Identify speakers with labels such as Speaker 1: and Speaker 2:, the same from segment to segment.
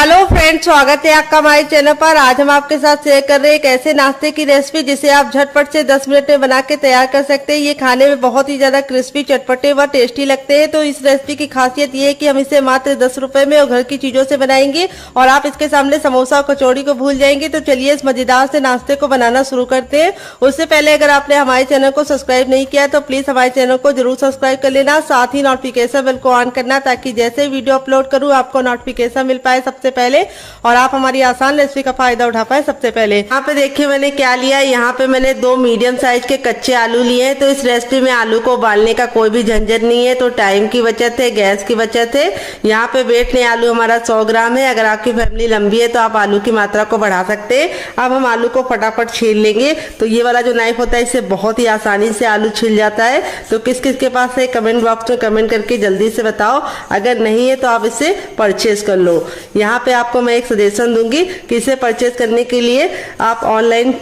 Speaker 1: Hello friends, स्वागत है आपका हमारे चैनल पर। आज हम आपके साथ शेयर कर रहे हैं एक ऐसे नाश्ते की रेसिपी जिसे आप झटपट से 10 मिनट में बना के तैयार कर सकते हैं। ये खाने में बहुत ही ज्यादा क्रिस्पी, चटपटे व टेस्टी लगते हैं। तो इस रेसिपी की खासियत ये है कि हम इसे मात्र 10 रुपए में और घर की चीजों से बनाएंगे और आप इसके सामने समोसा और कचौड़ी को भूल जाएंगे। तो चलिए इस मजेदार से नाश्ते को बनाना शुरू करते हैं। उससे पहले अगर आपने हमारे चैनल को सब्सक्राइब नहीं किया तो प्लीज हमारे चैनल को जरूर सब्सक्राइब कर लेना, साथ ही नोटिफिकेशन बेल को ऑन करना ताकि जैसे वीडियो अपलोड करूँ आपको नोटिफिकेशन मिल पाए सबसे पहले और आप हमारी आसान रेसिपी का फायदा उठा पाए सबसे पहले। यहाँ पे देखिए मैंने क्या लिया है। यहाँ पे मैंने 2 मीडियम साइज के कच्चे आलू लिए हैं। तो इस रेसिपी में आलू को उबालने का कोई भी झंझट नहीं है, तो टाइम की बचत है, गैस की बचत है। यहाँ पे वेट में आलू हमारा 100 ग्राम है। अगर आपकी फैमिली लंबी है तो आप आलू की मात्रा को बढ़ा सकते हैं। अब हम आलू को फटाफट छील लेंगे। तो ये वाला जो नाइफ होता है इससे बहुत ही आसानी से आलू छिल जाता है। तो किस किस के पास है कमेंट बॉक्स में कमेंट करके जल्दी से बताओ। अगर नहीं है तो आप इसे परचेज कर लो। यहाँ पे आपको मैं एक सजेशन दूंगी कि इसे परचेज करने के लिए आप ऑनलाइन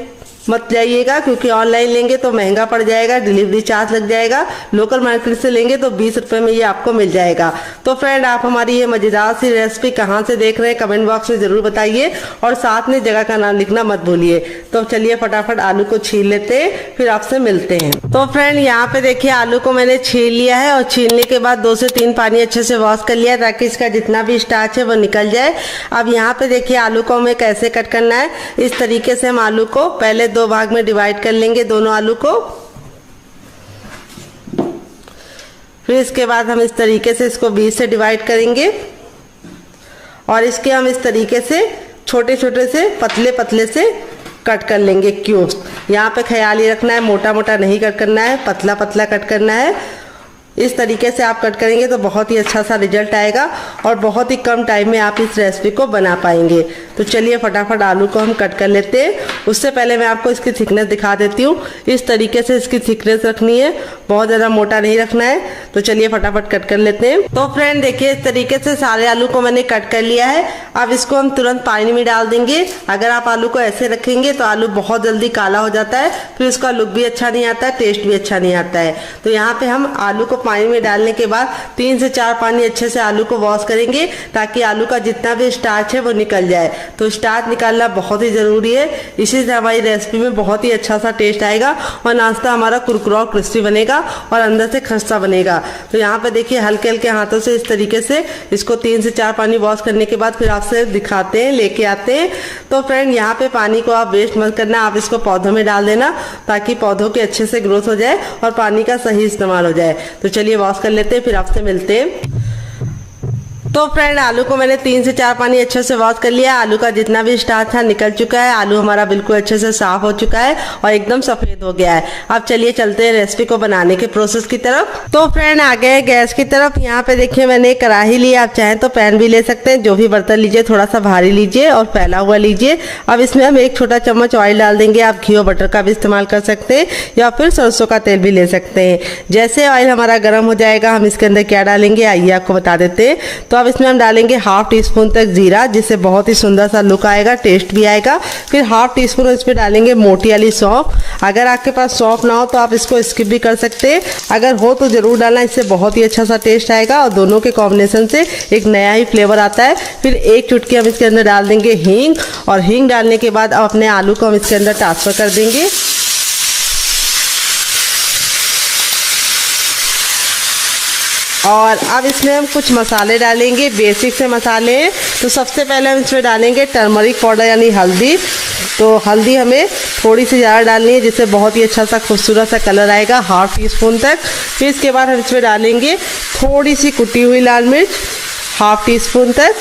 Speaker 1: मत जाइएगा, क्योंकि ऑनलाइन लेंगे तो महंगा पड़ जाएगा, डिलीवरी चार्ज लग जाएगा। लोकल मार्केट से लेंगे तो 20 रुपए में ये आपको मिल जाएगा। तो फ्रेंड, आप हमारी ये मजेदार सी रेसिपी कहाँ से देख रहे हैं कमेंट बॉक्स में जरूर बताइए और साथ में जगह का नाम लिखना मत भूलिए। तो चलिए फटाफट आलू को छील लेते हैं, फिर आपसे मिलते हैं। तो फ्रेंड, यहाँ पे देखिए आलू को मैंने छील लिया है और छीलने के बाद 2 से 3 पानी अच्छे से वॉश कर लिया ताकि इसका जितना भी स्टार्च है वो निकल जाए। अब यहाँ पे देखिए आलू को हमें कैसे कट करना है। इस तरीके से हम आलू को पहले 2 भाग में डिवाइड कर लेंगे, दोनों आलू को। फिर इसके बाद हम इस तरीके से इसको 20 से डिवाइड करेंगे और इसके हम इस तरीके से छोटे छोटे से पतले पतले से कट कर लेंगे क्यूब्स। यहाँ पे ख्याल ये रखना है मोटा मोटा नहीं कट करना है, पतला पतला कट करना है। इस तरीके से आप कट करेंगे तो बहुत ही अच्छा सा रिजल्ट आएगा और बहुत ही कम टाइम में आप इस रेसिपी को बना पाएंगे। तो चलिए फटाफट आलू को हम कट कर लेते हैं। उससे पहले मैं आपको इसकी थिकनेस दिखा देती हूँ। इस तरीके से इसकी थिकनेस रखनी है, बहुत ज़्यादा मोटा नहीं रखना है। तो चलिए फटाफट कट कर लेते हैं। तो फ्रेंड देखिए इस तरीके से सारे आलू को मैंने कट कर लिया है। अब इसको हम तुरंत पानी में डाल देंगे। अगर आप आलू को ऐसे रखेंगे तो आलू बहुत जल्दी काला हो जाता है, फिर उसका लुक भी अच्छा नहीं आता है, टेस्ट भी अच्छा नहीं आता है। तो यहाँ पे हम आलू को पानी में डालने के बाद 3 से 4 पानी अच्छे से आलू को वॉश करेंगे ताकि आलू का जितना भी स्टार्च है वो निकल जाए। तो स्टार्च निकालना बहुत ही जरूरी है, इसी से हमारी रेसिपी में बहुत ही अच्छा सा टेस्ट आएगा और नाश्ता हमारा कुरकुरा और क्रिस्पी बनेगा और अंदर से खस्ता बनेगा। तो यहाँ पे देखिए हल्के हल्के हाथों से इस तरीके से इसको 3 से 4 पानी वॉश करने के बाद फिर आपसे दिखाते हैं, लेके आते हैं। तो फ्रेंड यहाँ पे पानी को आप वेस्ट मत करना, आप इसको पौधों में डाल देना ताकि पौधों के अच्छे से ग्रोथ हो जाए और पानी का सही इस्तेमाल हो जाए। तो चलिए वॉश कर लेते हैं, फिर आपसे मिलते हैं। तो फ्रेंड आलू को मैंने 3 से 4 पानी अच्छे से वॉश कर लिया। आलू का जितना भी स्टार्च था निकल चुका है। आलू हमारा बिल्कुल अच्छे से साफ हो चुका है और एकदम सफेद हो गया है। अब चलिए चलते हैं रेसिपी को बनाने के प्रोसेस की तरफ। तो फ्रेंड आ गए गैस की तरफ। यहाँ पे देखिए मैंने कढ़ाई ली, आप चाहें तो पैन भी ले सकते हैं। जो भी बर्तन लीजिए थोड़ा सा भारी लीजिए और फैला हुआ लीजिए। अब इसमें हम 1 छोटा चम्मच ऑयल डाल देंगे। आप घी और बटर का भी इस्तेमाल कर सकते हैं या फिर सरसों का तेल भी ले सकते हैं। जैसे ऑयल हमारा गर्म हो जाएगा हम इसके अंदर क्या डालेंगे आइए आपको बता देते हैं। तो अब इसमें हम डालेंगे 1/2 टीस्पून तक जीरा, जिससे बहुत ही सुंदर सा लुक आएगा, टेस्ट भी आएगा। फिर 1/2 टीस्पून इसमें डालेंगे मोटी वाली सौंफ। अगर आपके पास सौंफ ना हो तो आप इसको स्किप भी कर सकते हैं, अगर हो तो जरूर डालना, इससे बहुत ही अच्छा सा टेस्ट आएगा और दोनों के कॉम्बिनेशन से एक नया ही फ्लेवर आता है। फिर 1 चुटकी हम इसके अंदर डाल देंगे हींग और हींग डालने के बाद अब अपने आलू को हम इसके अंदर ट्रांसफर कर देंगे। और अब इसमें हम कुछ मसाले डालेंगे, बेसिक से मसाले हैं। तो सबसे पहले हम इसमें डालेंगे टर्मरिक पाउडर यानी हल्दी। तो हल्दी हमें थोड़ी सी ज़्यादा डालनी है जिससे बहुत ही अच्छा सा खूबसूरत सा कलर आएगा, 1/2 टीस्पून तक। फिर इसके बाद हम इसमें डालेंगे थोड़ी सी कुटी हुई लाल मिर्च, 1/2 टीस्पून तक।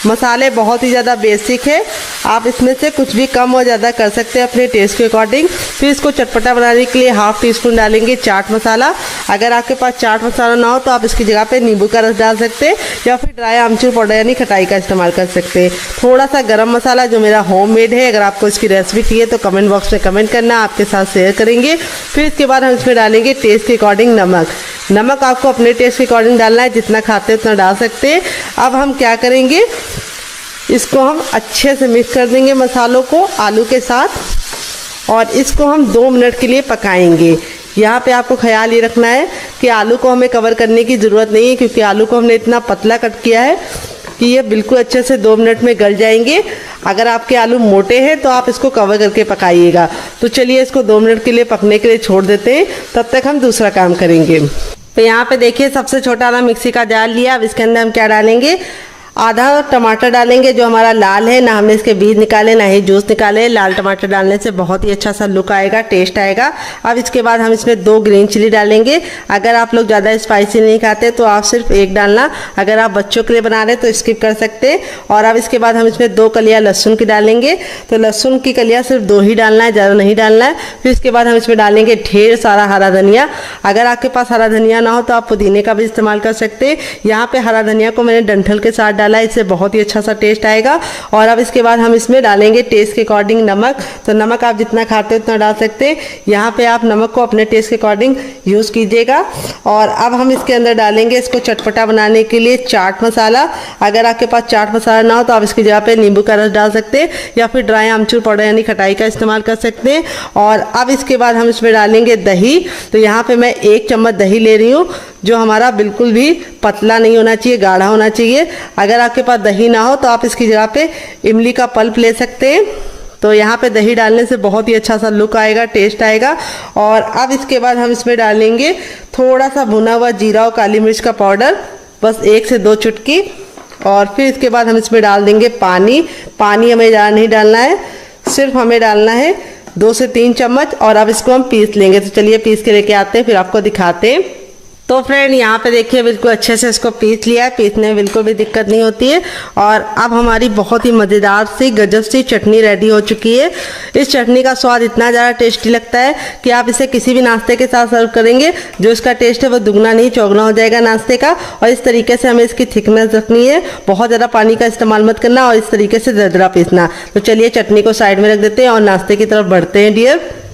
Speaker 1: मसाले बहुत ही ज़्यादा बेसिक है, आप इसमें से कुछ भी कम और ज़्यादा कर सकते हैं अपने टेस्ट के अकॉर्डिंग। फिर इसको चटपटा बनाने के लिए 1/2 टीस्पून डालेंगे चाट मसाला। अगर आपके पास चाट मसाला ना हो तो आप इसकी जगह पे नींबू का रस डाल सकते हैं या फिर ड्राई आमचूर पाउडर यानी खटाई का इस्तेमाल कर सकते हैं। थोड़ा सा गरम मसाला जो मेरा होममेड है, अगर आपको इसकी रेसिपी चाहिए तो कमेंट बॉक्स में कमेंट करना, आपके साथ शेयर करेंगे। फिर इसके बाद हम इसमें डालेंगे टेस्ट के अकॉर्डिंग नमक। नमक आपको अपने टेस्ट के अकॉर्डिंग डालना है, जितना खाते हैं उतना डाल सकते हैं। अब हम क्या करेंगे, इसको हम अच्छे से मिक्स कर देंगे मसालों को आलू के साथ और इसको हम 2 मिनट के लिए पकाएंगे। यहाँ पे आपको ख्याल ये रखना है कि आलू को हमें कवर करने की ज़रूरत नहीं है, क्योंकि आलू को हमने इतना पतला कट किया है कि ये बिल्कुल अच्छे से 2 मिनट में गल जाएंगे। अगर आपके आलू मोटे हैं तो आप इसको कवर करके पकाइएगा। तो चलिए इसको 2 मिनट के लिए पकने के लिए छोड़ देते हैं, तब तक हम दूसरा काम करेंगे। तो यहाँ पे देखिए सबसे छोटा वाला मिक्सी का जार लिया। अब इसके अंदर हम क्या डालेंगे, आधा टमाटर डालेंगे जो हमारा लाल है, ना हमने इसके बीज निकाले ना ही जूस निकाले। लाल टमाटर डालने से बहुत ही अच्छा सा लुक आएगा, टेस्ट आएगा। अब इसके बाद हम इसमें 2 ग्रीन चिली डालेंगे। अगर आप लोग ज़्यादा स्पाइसी नहीं खाते तो आप सिर्फ 1 डालना, अगर आप बच्चों के लिए बना रहे तो स्किप कर सकते हैं। और अब इसके बाद हम इसमें 2 कलियाँ लहसुन की डालेंगे। तो लहसुन की कलियाँ सिर्फ 2 ही डालना है, ज़्यादा नहीं डालना है। फिर इसके बाद हम इसमें डालेंगे ढेर सारा हरा धनिया। अगर आपके पास हरा धनिया ना हो तो आप पुदीने का भी इस्तेमाल कर सकते हैं। यहाँ पे हरा धनिया को मैंने डंठल के साथ डाला, इससे बहुत ही अच्छा सा टेस्ट आएगा। और अब इसके बाद हम इसमें डालेंगे टेस्ट के अकॉर्डिंग नमक। तो नमक आप जितना खाते हो उतना डाल सकते हैं। यहाँ पे आप नमक को अपने टेस्ट के अकॉर्डिंग यूज़ कीजिएगा। और अब हम इसके अंदर डालेंगे इसको चटपटा बनाने के लिए चाट मसाला। अगर आपके पास चाट मसाला ना हो तो आप इसकी जगह पे नींबू का रस डाल सकते हैं या फिर ड्राई आमचूर पाउडर यानी खटाई का इस्तेमाल कर सकते हैं। और अब इसके बाद हम इसमें डालेंगे दही। तो यहाँ पे मैं 1 चम्मच दही ले रही हूँ, जो हमारा बिल्कुल भी पतला नहीं होना चाहिए, गाढ़ा होना चाहिए। अगर आपके पास दही ना हो तो आप इसकी जगह पे इमली का पल्प ले सकते हैं। तो यहाँ पे दही डालने से बहुत ही अच्छा सा लुक आएगा, टेस्ट आएगा। और अब इसके बाद हम इसमें डालेंगे थोड़ा सा भुना हुआ जीरा और काली मिर्च का पाउडर, बस 1 से 2 चुटकी। और फिर इसके बाद हम इसमें डाल देंगे पानी। पानी हमें ज़्यादा नहीं डालना है, सिर्फ हमें डालना है 2 से 3 चम्मच। और अब इसको हम पीस लेंगे। तो चलिए पीस के लेके आते हैं, फिर आपको दिखाते हैं। तो फ्रेंड यहाँ पे देखिए बिल्कुल अच्छे से इसको पीस लिया है, पीसने में बिल्कुल भी दिक्कत नहीं होती है। और अब हमारी बहुत ही मज़ेदार सी गजब सी चटनी रेडी हो चुकी है। इस चटनी का स्वाद इतना ज़्यादा टेस्टी लगता है कि आप इसे किसी भी नाश्ते के साथ सर्व करेंगे, जो इसका टेस्ट है वो दुगना नहीं चौगुना हो जाएगा नाश्ते का। और इस तरीके से हमें इसकी थिकनेस रखनी है, बहुत ज़्यादा पानी का इस्तेमाल मत करना और इस तरीके से दरदरा पीसना। तो चलिए चटनी को साइड में रख देते हैं और नाश्ते की तरफ बढ़ते हैं डियर।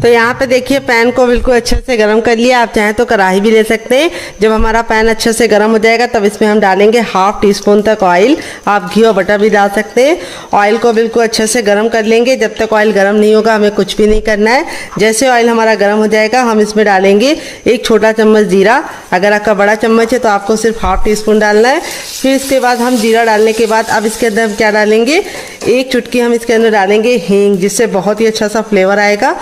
Speaker 1: तो यहाँ पे देखिए पैन को बिल्कुल अच्छे से गर्म कर लिया। आप चाहें तो कढ़ाई भी ले सकते हैं। जब हमारा पैन अच्छे से गर्म हो जाएगा तब इसमें हम डालेंगे 1/2 टीस्पून तक ऑयल। आप घी और बटर भी डाल सकते हैं। ऑयल को बिल्कुल अच्छे से गर्म कर लेंगे। जब तक ऑयल गर्म नहीं होगा हमें कुछ भी नहीं करना है। जैसे ऑयल हमारा गर्म हो जाएगा हम इसमें डालेंगे 1 छोटा चम्मच जीरा। अगर आपका बड़ा चम्मच है तो आपको सिर्फ 1/2 टीस्पून डालना है। फिर इसके बाद हम जीरा डालने के बाद अब इसके अंदर हम क्या डालेंगे, 1 चुटकी हम इसके अंदर डालेंगे हींग, जिससे बहुत ही अच्छा सा फ्लेवर आएगा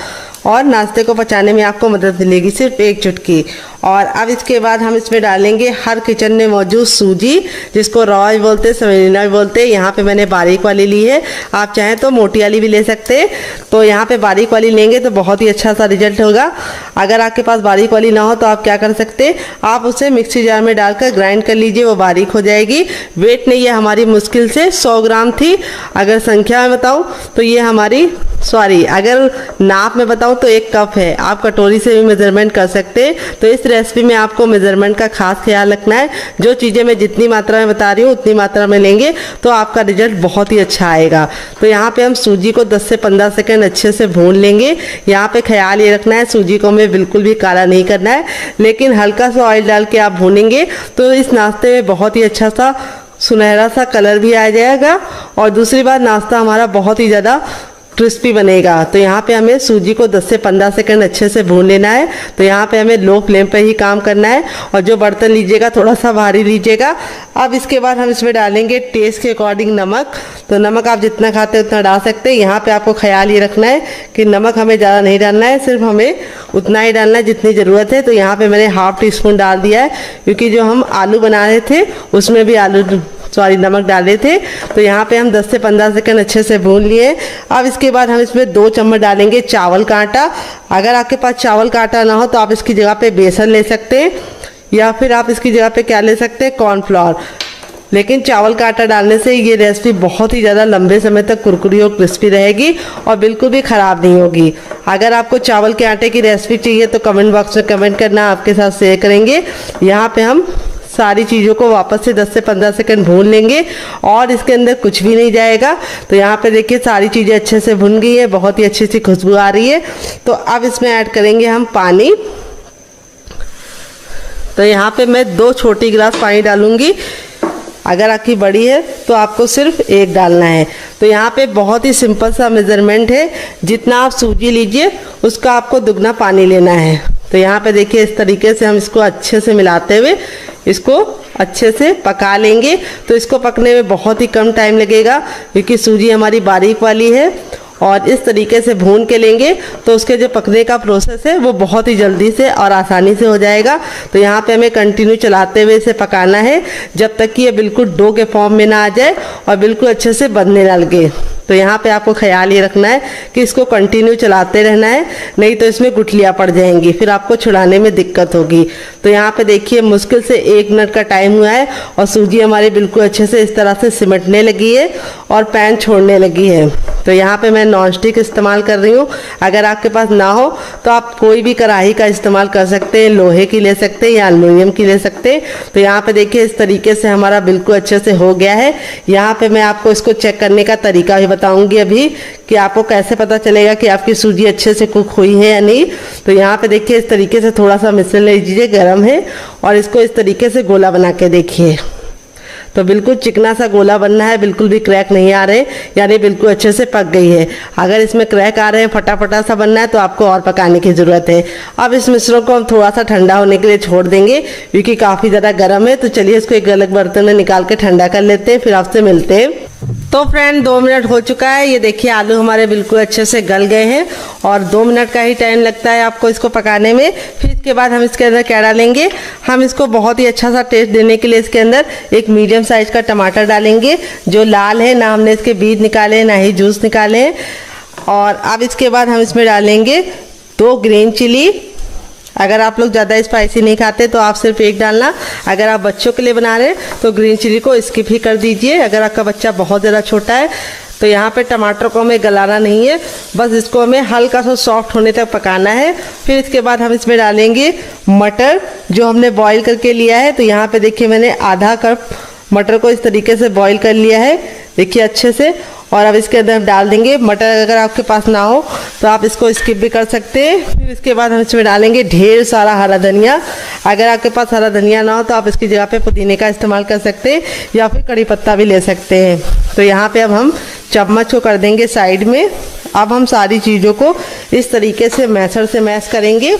Speaker 1: और नाश्ते को पचाने में आपको मदद मिलेगी, सिर्फ 1 चुटकी। और अब इसके बाद हम इसमें डालेंगे हर किचन में मौजूद सूजी, जिसको रॉ भी बोलते हैं, सेमेलिना भी बोलते हैं। यहाँ पे मैंने बारीक वाली ली है, आप चाहें तो मोटी वाली भी ले सकते हैं। तो यहाँ पे बारीक वाली लेंगे तो बहुत ही अच्छा सा रिजल्ट होगा। अगर आपके पास बारीक वाली ना हो तो आप क्या कर सकते हैं, आप उसे मिक्सी जार में डालकर ग्राइंड कर लीजिए, वो बारीक हो जाएगी। वेट नहीं, ये हमारी मुश्किल से 100 ग्राम थी। अगर संख्या में बताऊँ तो ये हमारी अगर नाप में बताऊं तो 1 कप है। आप कटोरी से भी मेजरमेंट कर सकते हैं। तो इस रेसिपी में आपको मेजरमेंट का खास ख्याल रखना है। जो चीज़ें मैं जितनी मात्रा में बता रही हूँ उतनी मात्रा में लेंगे तो आपका रिजल्ट बहुत ही अच्छा आएगा। तो यहाँ पे हम सूजी को 10 से 15 सेकंड अच्छे से भून लेंगे। यहाँ पे ख्याल ये रखना है सूजी को हमें बिल्कुल भी काला नहीं करना है, लेकिन हल्का सा ऑयल डाल के आप भूनेंगे तो इस नाश्ते में बहुत ही अच्छा सा सुनहरा सा कलर भी आ जाएगा। और दूसरी बात, नाश्ता हमारा बहुत ही ज़्यादा क्रिस्पी बनेगा। तो यहाँ पे हमें सूजी को 10 से 15 सेकंड अच्छे से भून लेना है। तो यहाँ पे हमें लो फ्लेम पे ही काम करना है और जो बर्तन लीजिएगा थोड़ा सा भारी लीजिएगा। अब इसके बाद हम इसमें डालेंगे टेस्ट के अकॉर्डिंग नमक। तो नमक आप जितना खाते हैं उतना डाल सकते हैं। यहाँ पे आपको ख्याल ये रखना है कि नमक हमें ज़्यादा नहीं डालना है, सिर्फ हमें उतना ही डालना है जितनी ज़रूरत है। तो यहाँ पर मैंने 1/2 टीस्पून डाल दिया है, क्योंकि जो हम आलू बना रहे थे उसमें भी नमक डाले थे। तो यहाँ पे हम 10 से 15 सेकंड अच्छे से भून लिए। अब इसके बाद हम इसमें 2 चम्मच डालेंगे चावल का आटा। अगर आपके पास चावल का आटा ना हो तो आप इसकी जगह पे बेसन ले सकते हैं, या फिर आप इसकी जगह पे क्या ले सकते हैं, कॉर्नफ्लोर। लेकिन चावल का आटा डालने से ये रेसिपी बहुत ही ज़्यादा लंबे समय तक कुरकुरी और क्रिस्पी रहेगी और बिल्कुल भी ख़राब नहीं होगी। अगर आपको चावल के आटे की रेसिपी चाहिए तो कमेंट बॉक्स में कमेंट करना, आपके साथ शेयर करेंगे। यहाँ पे हम सारी चीज़ों को वापस से 10 से 15 सेकंड भून लेंगे और इसके अंदर कुछ भी नहीं जाएगा। तो यहाँ पे देखिए सारी चीज़ें अच्छे से भुन गई है, बहुत ही अच्छी सी खुशबू आ रही है। तो अब इसमें ऐड करेंगे हम पानी। तो यहाँ पे मैं 2 छोटी गिलास पानी डालूंगी। अगर आपकी बड़ी है तो आपको सिर्फ 1 डालना है। तो यहाँ पे बहुत ही सिंपल सा मेजरमेंट है, जितना आप सूजी लीजिए उसका आपको दुगना पानी लेना है। तो यहाँ पे देखिए इस तरीके से हम इसको अच्छे से मिलाते हुए इसको अच्छे से पका लेंगे। तो इसको पकने में बहुत ही कम टाइम लगेगा क्योंकि सूजी हमारी बारीक वाली है और इस तरीके से भून के लेंगे तो उसके जो पकने का प्रोसेस है वो बहुत ही जल्दी से और आसानी से हो जाएगा। तो यहाँ पे हमें कंटिन्यू चलाते हुए इसे पकाना है जब तक कि ये बिल्कुल डो के फॉर्म में ना आ जाए और बिल्कुल अच्छे से बनने ना लगे। तो यहाँ पे आपको ख्याल ये रखना है कि इसको कंटिन्यू चलाते रहना है, नहीं तो इसमें गुठलियाँ पड़ जाएंगी, फिर आपको छुड़ाने में दिक्कत होगी। तो यहाँ पे देखिए मुश्किल से 1 मिनट का टाइम हुआ है और सूजी हमारी बिल्कुल अच्छे से इस तरह से सिमटने लगी है और पैन छोड़ने लगी है। तो यहाँ पे मैं नॉन स्टिक इस्तेमाल कर रही हूँ। अगर आपके पास ना हो तो आप कोई भी कढ़ाई का इस्तेमाल कर सकते हैं, लोहे की ले सकते हैं या एल्युमिनियम की ले सकते हैं। तो यहाँ पे देखिए इस तरीके से हमारा बिल्कुल अच्छे से हो गया है। यहाँ पे मैं आपको इसको चेक करने का तरीका भी बताऊंगी अभी कि आपको कैसे पता चलेगा कि आपकी सूजी अच्छे से कुक हुई है या नहीं। तो यहाँ पे देखिए इस तरीके से थोड़ा सा मिश्रण ले लीजिए, गर्म है, और इसको इस तरीके से गोला बना के देखिए। तो बिल्कुल चिकना सा गोला बनना है, बिल्कुल भी क्रैक नहीं आ रहे, यानी बिल्कुल अच्छे से पक गई है। अगर इसमें क्रैक आ रहे हैं, फटाफटा सा बनना है, तो आपको और पकाने की ज़रूरत है। अब इस मिश्रण को हम थोड़ा सा ठंडा होने के लिए छोड़ देंगे क्योंकि काफ़ी ज़्यादा गर्म है। तो चलिए इसको एक अलग बर्तन में निकाल के ठंडा कर लेते हैं, फिर आपसे मिलते हैं। तो फ्रेंड 2 मिनट हो चुका है। ये देखिए आलू हमारे बिल्कुल अच्छे से गल गए हैं और 2 मिनट का ही टाइम लगता है आपको इसको पकाने में। फिर इसके बाद हम इसके अंदर क्या डालेंगे, हम इसको बहुत ही अच्छा सा टेस्ट देने के लिए इसके अंदर एक मीडियम साइज का टमाटर डालेंगे जो लाल है, ना हमने इसके बीज निकाले ना ही जूस निकाले हैं। और अब इसके बाद हम इसमें डालेंगे 2 ग्रीन चिली। अगर आप लोग ज़्यादा स्पाइसी नहीं खाते तो आप सिर्फ 1 डालना। अगर आप बच्चों के लिए बना रहे हैं तो ग्रीन चिली को स्किप ही कर दीजिए। अगर आपका बच्चा बहुत ज़्यादा छोटा है तो यहाँ पे टमाटर को हमें गलाना नहीं है, बस इसको हमें हल्का सा सॉफ्ट होने तक पकाना है। फिर इसके बाद हम इसमें डालेंगे मटर जो हमने बॉईल करके लिया है। तो यहाँ पे देखिए मैंने आधा कप मटर को इस तरीके से बॉईल कर लिया है, देखिए अच्छे से। और अब इसके अंदर हम डाल देंगे मटर। अगर आपके पास ना हो तो आप इसको स्किप भी कर सकते हैं। फिर इसके बाद हम इसमें डालेंगे ढेर सारा हरा धनिया। अगर आपके पास हरा धनिया ना हो तो आप इसकी जगह पे पुदीने का इस्तेमाल कर सकते हैं या फिर कड़ी पत्ता भी ले सकते हैं। तो यहाँ पे अब हम चम्मच को कर देंगे साइड में। अब हम सारी चीज़ों को इस तरीके से मैशर से मैश करेंगे।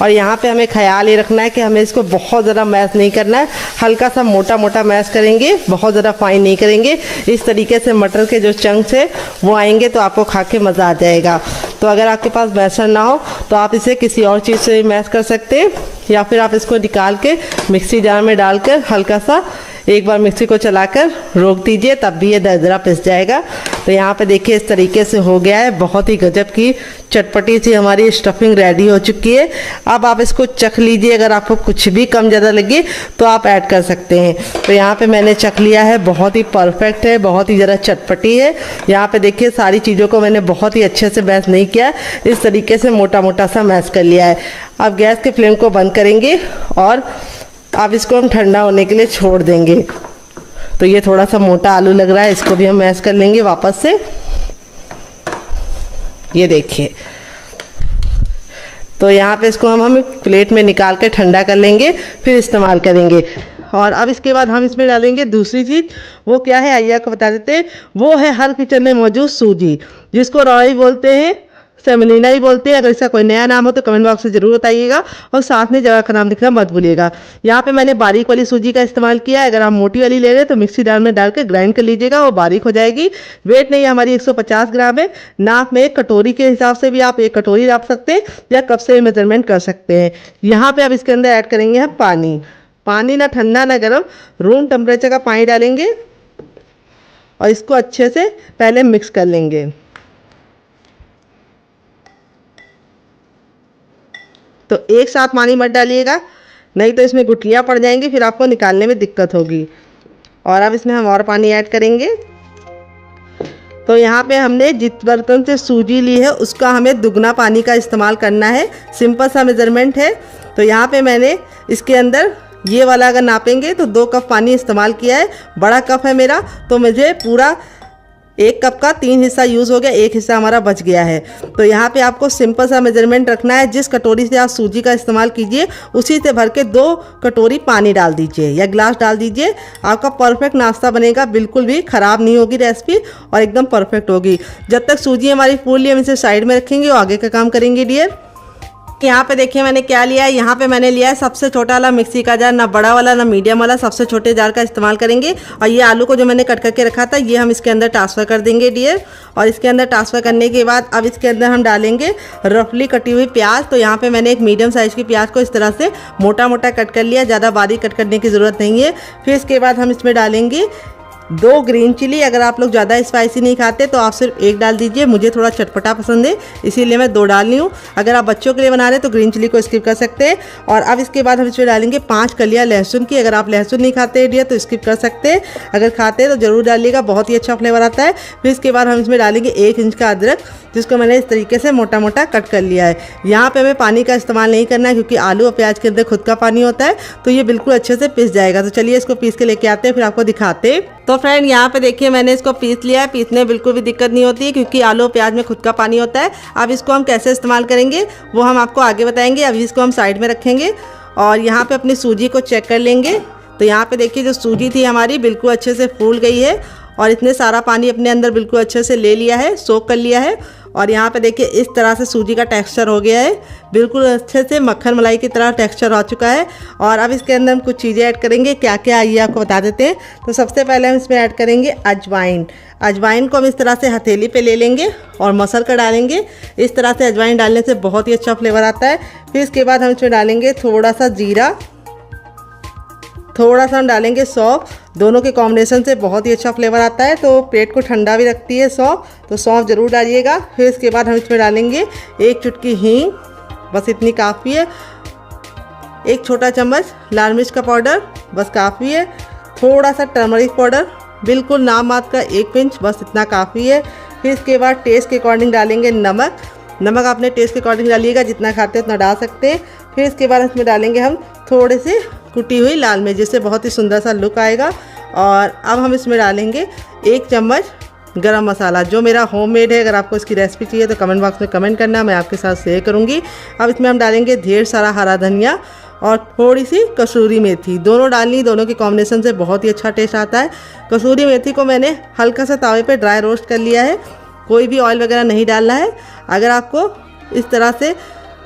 Speaker 1: और यहाँ पे हमें ख्याल ये रखना है कि हमें इसको बहुत ज़्यादा मैश नहीं करना है, हल्का सा मोटा मोटा मैश करेंगे, बहुत ज़्यादा फाइन नहीं करेंगे। इस तरीके से मटर के जो चंक्स है वो आएंगे तो आपको खा के मज़ा आ जाएगा। तो अगर आपके पास मैशर ना हो तो आप इसे किसी और चीज़ से मैश कर सकते हैं या फिर आप इसको निकाल के मिक्सी जार में डालकर हल्का सा एक बार मिक्सी को चलाकर रोक दीजिए, तब भी ये दरदरा पिस जाएगा। तो यहाँ पे देखिए इस तरीके से हो गया है। बहुत ही गजब की चटपटी सी हमारी स्टफिंग रेडी हो चुकी है। अब आप इसको चख लीजिए, अगर आपको कुछ भी कम ज़्यादा लगे तो आप ऐड कर सकते हैं। तो यहाँ पे मैंने चख लिया है, बहुत ही परफेक्ट है, बहुत ही ज़्यादा चटपटी है। यहाँ पे देखिए सारी चीज़ों को मैंने बहुत ही अच्छे से मैश नहीं किया, इस तरीके से मोटा मोटा सा मैश कर लिया है। अब गैस के फ्लेम को बंद करेंगे और अब इसको हम ठंडा होने के लिए छोड़ देंगे। तो ये थोड़ा सा मोटा आलू लग रहा है, इसको भी हम मैश कर लेंगे वापस से। ये देखिए, तो यहाँ पे इसको हम प्लेट में निकाल के ठंडा कर लेंगे, फिर इस्तेमाल करेंगे। और अब इसके बाद हम इसमें डालेंगे दूसरी चीज़। वो क्या है आइए आपको बता देते हैं। वो है हर किचन में मौजूद सूजी, जिसको रॉय बोलते हैं, सेमोलिना ही बोलते हैं। अगर इसका कोई नया नाम हो तो कमेंट बॉक्स में ज़रूर बताइएगा और साथ में जगह का नाम लिखना मत भूलिएगा। यहाँ पे मैंने बारीक वाली सूजी का इस्तेमाल किया है। अगर आप मोटी वाली ले रहे हैं तो मिक्सी जार में डाल के ग्राइंड कर लीजिएगा, वो बारीक हो जाएगी। वेट नहीं हमारी 150 ग्राम है। नाप में एक कटोरी के हिसाब से भी आप 1 कटोरी नाप सकते हैं या कप से मेजरमेंट कर सकते हैं। यहाँ पर अब इसके अंदर ऐड करेंगे हम पानी। पानी ना ठंडा ना गर्म, रूम टेम्परेचर का पानी डालेंगे और इसको अच्छे से पहले मिक्स कर लेंगे। तो एक साथ पानी मत डालिएगा, नहीं तो इसमें गुठलियाँ पड़ जाएंगी, फिर आपको निकालने में दिक्कत होगी। और अब इसमें हम और पानी ऐड करेंगे। तो यहाँ पे हमने जिस बर्तन से सूजी ली है उसका हमें दुगना पानी का इस्तेमाल करना है। सिंपल सा मेजरमेंट है। तो यहाँ पे मैंने इसके अंदर ये वाला अगर नापेंगे तो 2 कप पानी इस्तेमाल किया है। बड़ा कप है मेरा, तो मुझे पूरा 1 कप का 3 हिस्सा यूज़ हो गया, 1 हिस्सा हमारा बच गया है। तो यहाँ पे आपको सिंपल सा मेजरमेंट रखना है। जिस कटोरी से आप सूजी का इस्तेमाल कीजिए उसी से भर के 2 कटोरी पानी डाल दीजिए या गिलास डाल दीजिए। आपका परफेक्ट नाश्ता बनेगा, बिल्कुल भी ख़राब नहीं होगी रेसिपी और एकदम परफेक्ट होगी। जब तक सूजी हमारी फूल ली हम इसे साइड में रखेंगे और आगे का काम करेंगे डियर। यहाँ पे देखिए मैंने क्या लिया है। यहाँ पे मैंने लिया है सबसे छोटा वाला मिक्सी का जार, ना बड़ा वाला ना मीडियम वाला, सबसे छोटे जार का इस्तेमाल करेंगे। और ये आलू को जो मैंने कट करके रखा था ये हम इसके अंदर ट्रांसफ़र कर देंगे डियर। और इसके अंदर ट्रांसफ़र करने के बाद अब इसके अंदर हम डालेंगे रफली कटी हुई प्याज। तो यहाँ पे मैंने एक मीडियम साइज़ की प्याज को इस तरह से मोटा मोटा कट कर लिया, ज़्यादा बारीक कट करने की ज़रूरत नहीं है। फिर इसके बाद हम इसमें डालेंगे 2 ग्रीन चिली। अगर आप लोग ज़्यादा स्पाइसी नहीं खाते तो आप सिर्फ 1 डाल दीजिए, मुझे थोड़ा चटपटा पसंद है इसीलिए मैं 2 डाल रही हूँ। अगर आप बच्चों के लिए बना रहे हैं तो ग्रीन चिली को स्किप कर सकते हैं। और अब इसके बाद हम इसमें डालेंगे 5 कलियाँ लहसुन की। अगर आप लहसुन नहीं खाते डियर तो स्किप कर सकते हैं, अगर खाते हैं तो ज़रूर डालिएगा, बहुत ही अच्छा फ्लेवर आता है। फिर इसके बाद हम इसमें डालेंगे 1 इंच का अदरक, जिसको मैंने इस तरीके से मोटा मोटा कट कर लिया है। यहाँ पे हमें पानी का इस्तेमाल नहीं करना है क्योंकि आलू और प्याज के अंदर खुद का पानी होता है, तो ये बिल्कुल अच्छे से पिस जाएगा। तो चलिए इसको पीस के लेके आते हैं, फिर आपको दिखाते हैं। तो फ्रेंड यहाँ पे देखिए मैंने इसको पीस लिया है। पीसने में बिल्कुल भी दिक्कत नहीं होती है क्योंकि आलू और प्याज में खुद का पानी होता है। अब इसको हम कैसे इस्तेमाल करेंगे वो हम आपको आगे बताएंगे। अभी इसको हम साइड में रखेंगे और यहाँ पे अपनी सूजी को चेक कर लेंगे। तो यहाँ पे देखिए जो सूजी थी हमारी बिल्कुल अच्छे से फूल गई है और इसने सारा पानी अपने अंदर बिल्कुल अच्छे से ले लिया है, सोख कर लिया है। और यहाँ पे देखिए इस तरह से सूजी का टेक्सचर हो गया है, बिल्कुल अच्छे से मक्खन मलाई की तरह टेक्सचर हो चुका है। और अब इसके अंदर हम कुछ चीज़ें ऐड करेंगे, क्या क्या आइए आपको बता देते हैं। तो सबसे पहले हम इसमें ऐड करेंगे अजवाइन। अजवाइन को हम इस तरह से हथेली पे ले लेंगे और मसल कर डालेंगे। इस तरह से अजवाइन डालने से बहुत ही अच्छा फ्लेवर आता है। फिर इसके बाद हम इसमें डालेंगे थोड़ा सा जीरा, थोड़ा सा हम डालेंगे सौंफ। दोनों के कॉम्बिनेशन से बहुत ही अच्छा फ्लेवर आता है, तो पेट को ठंडा भी रखती है सौंफ, तो सौंफ ज़रूर डालिएगा। फिर इसके बाद हम इसमें डालेंगे 1 चुटकी हींग, बस इतनी काफ़ी है। 1 छोटा चम्मच लाल मिर्च का पाउडर, बस काफ़ी है। थोड़ा सा टर्मरिक पाउडर, बिल्कुल नाम मात्र का 1 पिंच, बस इतना काफ़ी है। फिर इसके बाद टेस्ट के अकॉर्डिंग डालेंगे नमक। नमक अपने टेस्ट के अकॉर्डिंग डालिएगा, जितना खाते हैं उतना डाल सकते हैं। फिर इसके बाद इसमें डालेंगे हम थोड़े से कुटी हुई लाल मिर्च, जिससे बहुत ही सुंदर सा लुक आएगा। और अब हम इसमें डालेंगे 1 चम्मच गरम मसाला, जो मेरा होममेड है। अगर आपको इसकी रेसिपी चाहिए तो कमेंट बॉक्स में कमेंट करना, मैं आपके साथ शेयर करूँगी। अब इसमें हम डालेंगे ढेर सारा हरा धनिया और थोड़ी सी कसूरी मेथी। दोनों डालनी, दोनों के कॉम्बिनेशन से बहुत ही अच्छा टेस्ट आता है। कसूरी मेथी को मैंने हल्का सा तावे पे ड्राई रोस्ट कर लिया है, कोई भी ऑयल वगैरह नहीं डालना है। अगर आपको इस तरह से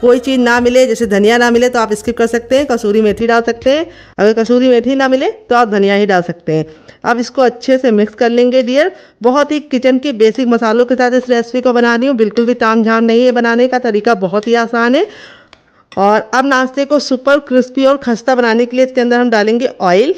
Speaker 1: कोई चीज़ ना मिले, जैसे धनिया ना मिले, तो आप स्किप कर सकते हैं, कसूरी मेथी डाल सकते हैं। अगर कसूरी मेथी ना मिले तो आप धनिया ही डाल सकते हैं। अब इसको अच्छे से मिक्स कर लेंगे डियर। बहुत ही किचन के बेसिक मसालों के साथ इस रेसिपी को बना रही हूँ, बिल्कुल भी तामझाम नहीं है, बनाने का तरीका बहुत ही आसान है। और अब नाश्ते को सुपर क्रिस्पी और खस्ता बनाने के लिए इसके अंदर हम डालेंगे ऑयल।